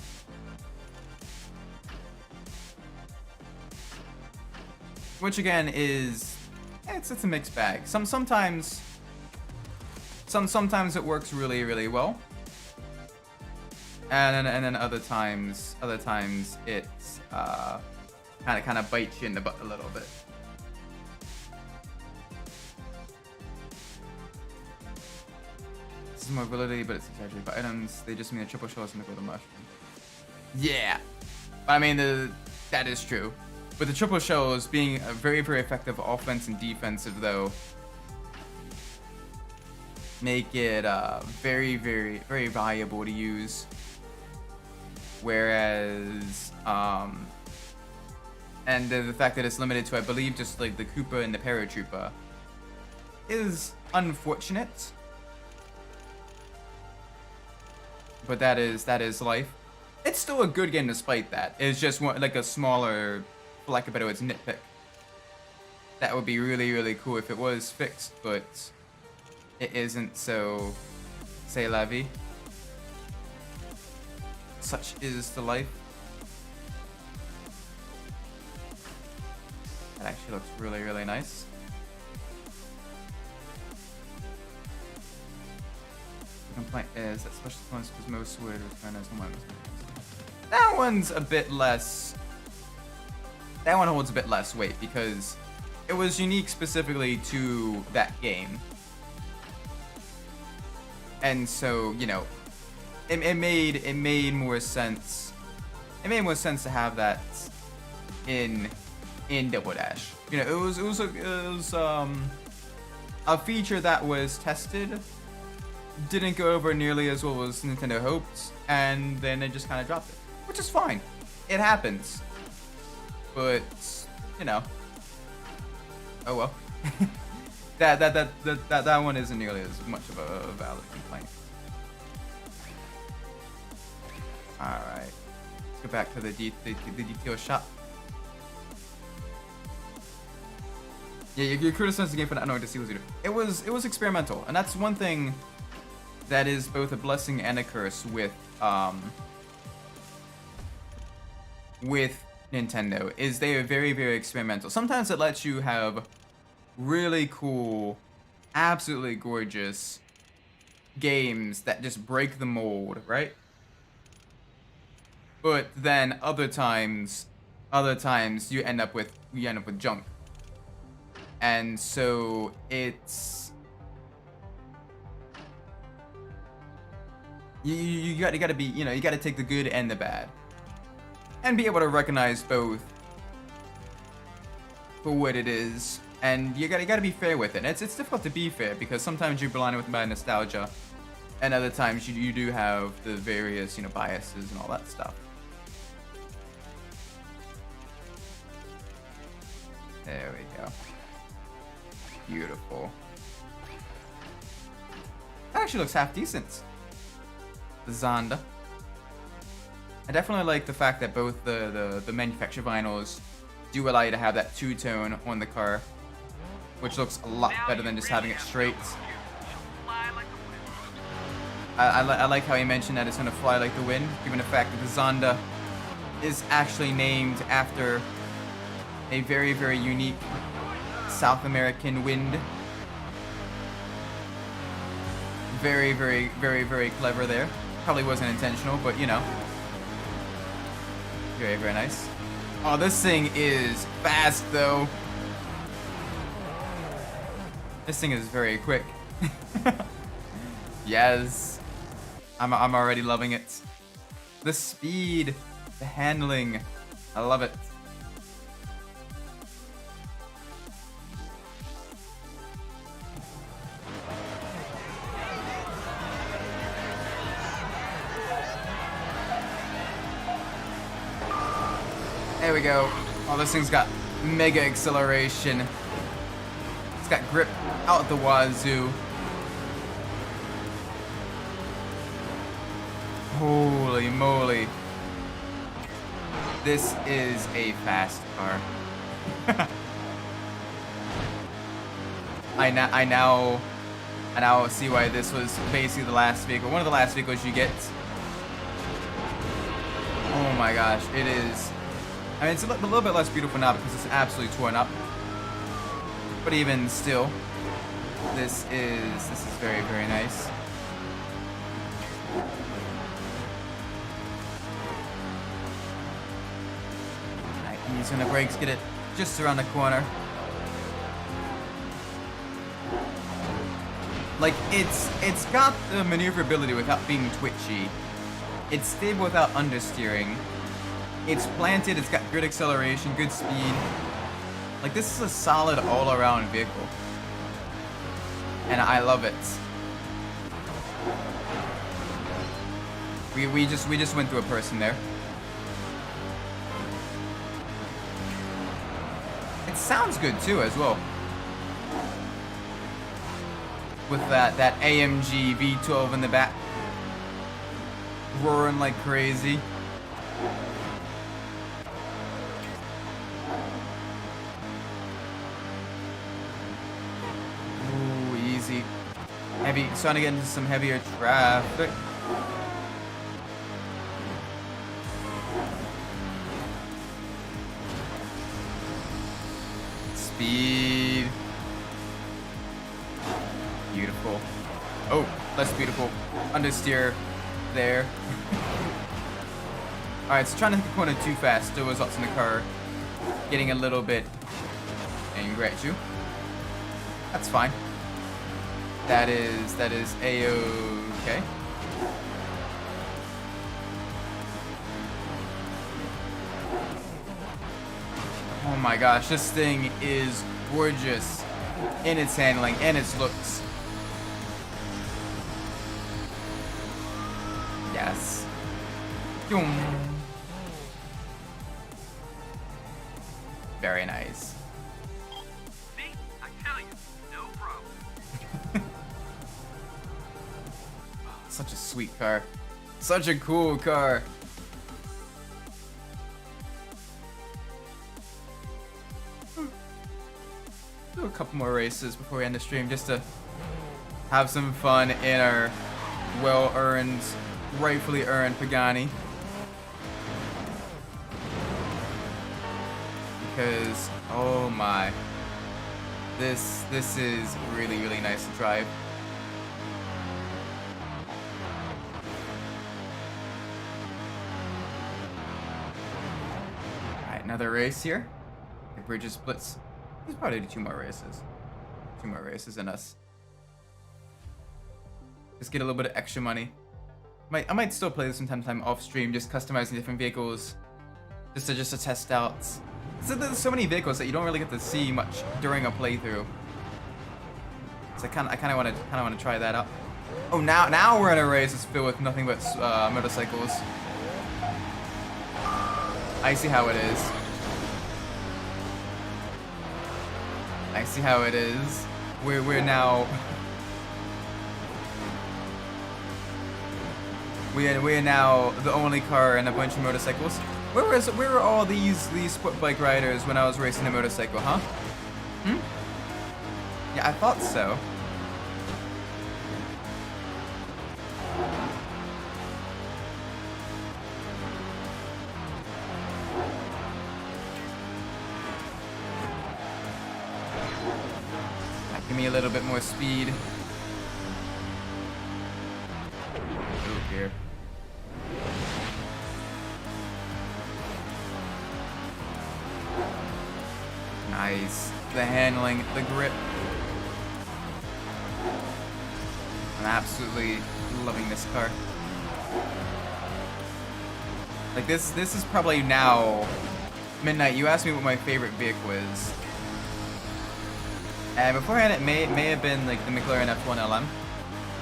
Which again is, it's a mixed bag. Sometimes it works really, really well. And then other times it's kind of bites you in the butt a little bit. This is mobility, but it's exaggerated by items. They just mean the triple shells and the golden mushroom. Yeah, I mean that is true. With the triple shells being a very, very effective offense and defensive, though, make it very, very, very valuable to use. Whereas, and the fact that it's limited to, I believe, just like the Koopa and the Paratrooper is unfortunate. But that is life. It's still a good game despite that. It's just like a smaller, for lack of a better words, nitpick. That would be really, really cool if it was fixed, but it isn't, so c'est la vie. Such is the life. That actually looks really, really nice. The complaint is that special ones because most would return as one. That one's a bit less. That one holds a bit less weight because it was unique specifically to that game. And so, you know, it made more sense. It made more sense to have that in Double Dash. You know, it was a feature that was tested, didn't go over nearly as well as Nintendo hoped, and then they just kind of dropped it, which is fine. It happens. But you know, oh well. that one isn't nearly as much of a valid complaint. All right, let's go back to the detail shop. Yeah, you're criticizing the game for not knowing to see what it was experimental, and that's one thing that is both a blessing and a curse with Nintendo, is they are very, very experimental. Sometimes it lets you have really cool, absolutely gorgeous games that just break the mold, right? But then other times you end up with junk. And so it's you gotta be, you gotta take the good and the bad, and be able to recognize both for what it is. And you gotta be fair with it. It's difficult to be fair because sometimes you're blinded with bad nostalgia, and other times you do have the various biases and all that stuff. There we go. Beautiful. That actually looks half decent. The Zonda. I definitely like the fact that both the manufacturer vinyls do allow you to have that two-tone on the car, which looks a lot better than just having it straight. I like how he mentioned that it's going to fly like the wind, given the fact that the Zonda is actually named after a very, very unique South American wind. Very, very, very, very clever there. Probably wasn't intentional, but very, very nice. Oh, this thing is fast though. This thing is very quick. Yes, I'm already loving it. The speed, the handling, I love it. There we go. Oh, this thing's got mega acceleration. It's got grip out the wazoo. Holy moly. This is a fast car. I now see why this was basically the last vehicle. One of the last vehicles you get. Oh my gosh, it is. I mean, it's a little bit less beautiful now because it's absolutely torn up. But even still, this is very, very nice. Alright, ease on the brakes, get it just around the corner. Like, it's got the maneuverability without being twitchy. It's stable without understeering. It's planted, it's got good acceleration, good speed. Like, this is a solid all-around vehicle. And I love it. We just went through a person there. It sounds good too as well. With that AMG V12 in the back. Roaring like crazy. Heavy, starting to get into some heavier traffic. Speed. Beautiful. Oh, less beautiful. Understeer there. Alright, so trying to hit the corner too fast still results in the car getting a little bit angry at you. That's fine. That is A-okay. Oh my gosh, this thing is gorgeous in its handling and its looks. Yes. Very nice. See? I tell such a sweet car. Such a cool car. Do a couple more races before we end the stream, just to have some fun in our well-earned, rightfully earned Pagani. Because, oh my, this is really, really nice to drive. Alright, another race here. The bridge is splits. There's probably 2 more races. 2 more races in us. Just get a little bit of extra money. I might still play this from time to time off stream, just customizing different vehicles, just to test out. So there's so many vehicles that you don't really get to see much during a playthrough. So I kind of want to try that out. Oh, now we're in a race that's filled with nothing but motorcycles. I see how it is. I see how it is. We're now. We're now the only car and a bunch of motorcycles. Where were all these sport bike riders when I was racing a motorcycle, huh? Yeah, I thought so. Give me a little bit more speed. Oh dear. Nice. The handling, the grip. I'm absolutely loving this car. Like this is probably now Midnight. You asked me what my favorite vehicle is. And beforehand, it may have been like the McLaren F1 LM,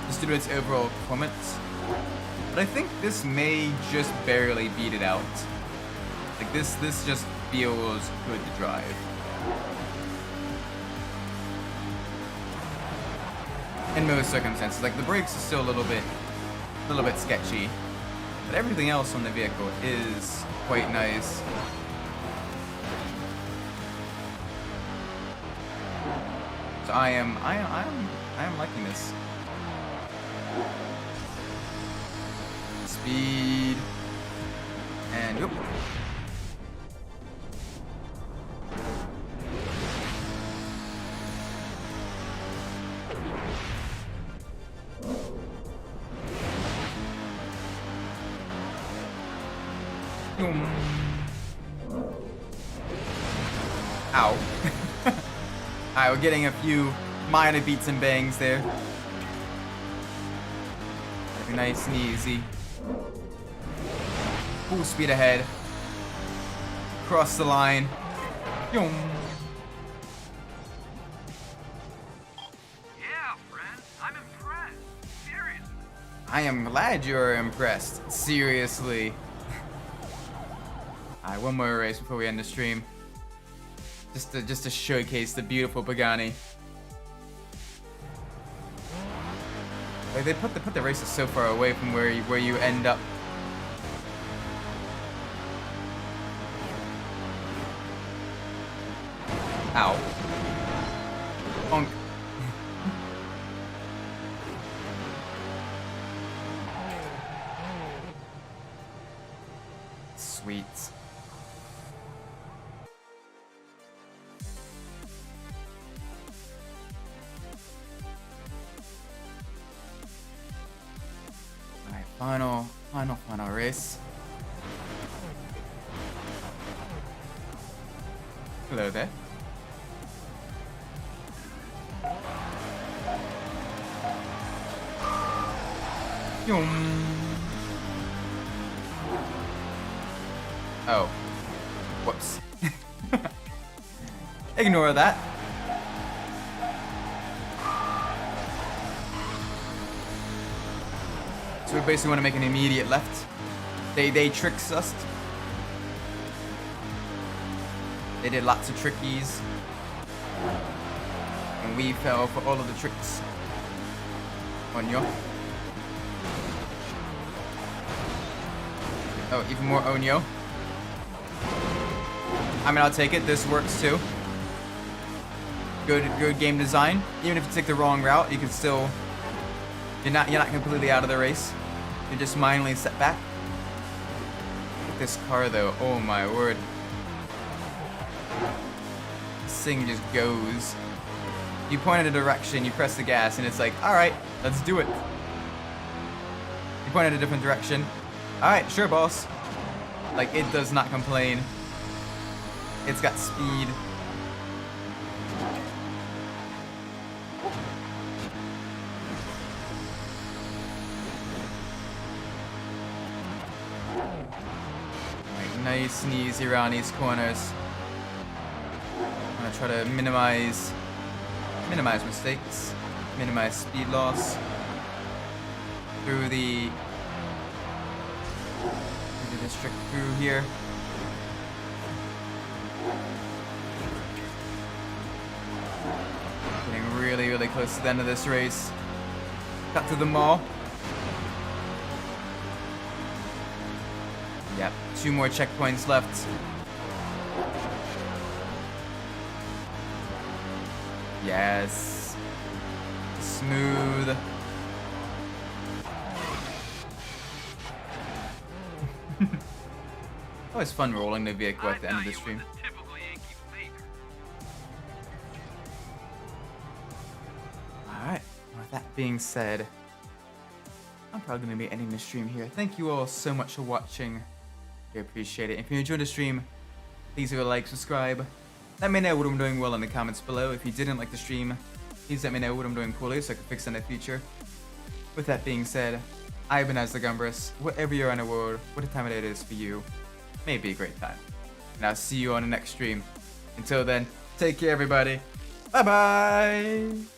just due to its overall performance. But I think this may just barely beat it out. Like this just feels good to drive. In most circumstances, like the brakes are still a little bit sketchy, but everything else on the vehicle is quite nice. So I am liking this. Speed and yep. Ow. Alright, we're getting a few minor beats and bangs there. That'd be nice and easy. Full speed ahead. Cross the line. Yeah, friend. I'm impressed. Seriously. I am glad you're impressed. Seriously. Alright, one more race before we end the stream. Just to showcase the beautiful Pagani. Like they put the races so far away from where you end up. Ow. Bonk. Sweet. Final race. Hello there. Oh. Whoops. Ignore that. So we basically want to make an immediate left. They tricked us. They did lots of trickies. And we fell for all of the tricks. On you. Oh, even more Onyo. I mean, I'll take it. This works too. Good game design. Even if you take the wrong route, you can still. You're not completely out of the race. You're just mildly set back. Look at this car though. Oh my word. This thing just goes. You point in a direction, you press the gas, and it's like, all right, let's do it. You point in a different direction. All right, sure, boss. Like, it does not complain. It's got speed. Like, nice and easy around these corners. I'm gonna try to minimize mistakes, minimize speed loss through the district through here. Getting really close to the end of this race. Cut to the mall. Yep, 2 more checkpoints left. Yes. Smooth. Always fun rolling the vehicle at the end of the stream. Alright, with that being said, I'm probably going to be ending the stream here. Thank you all so much for watching. I appreciate it. If you enjoyed the stream, please leave a like, subscribe. Let me know what I'm doing well in the comments below. If you didn't like the stream, please let me know what I'm doing poorly so I can fix it in the future. With that being said, I've been as the Umbras. Wherever you're in the world, what time of day it is for you, may be a great time. And I'll see you on the next stream. Until then, take care everybody. Bye bye!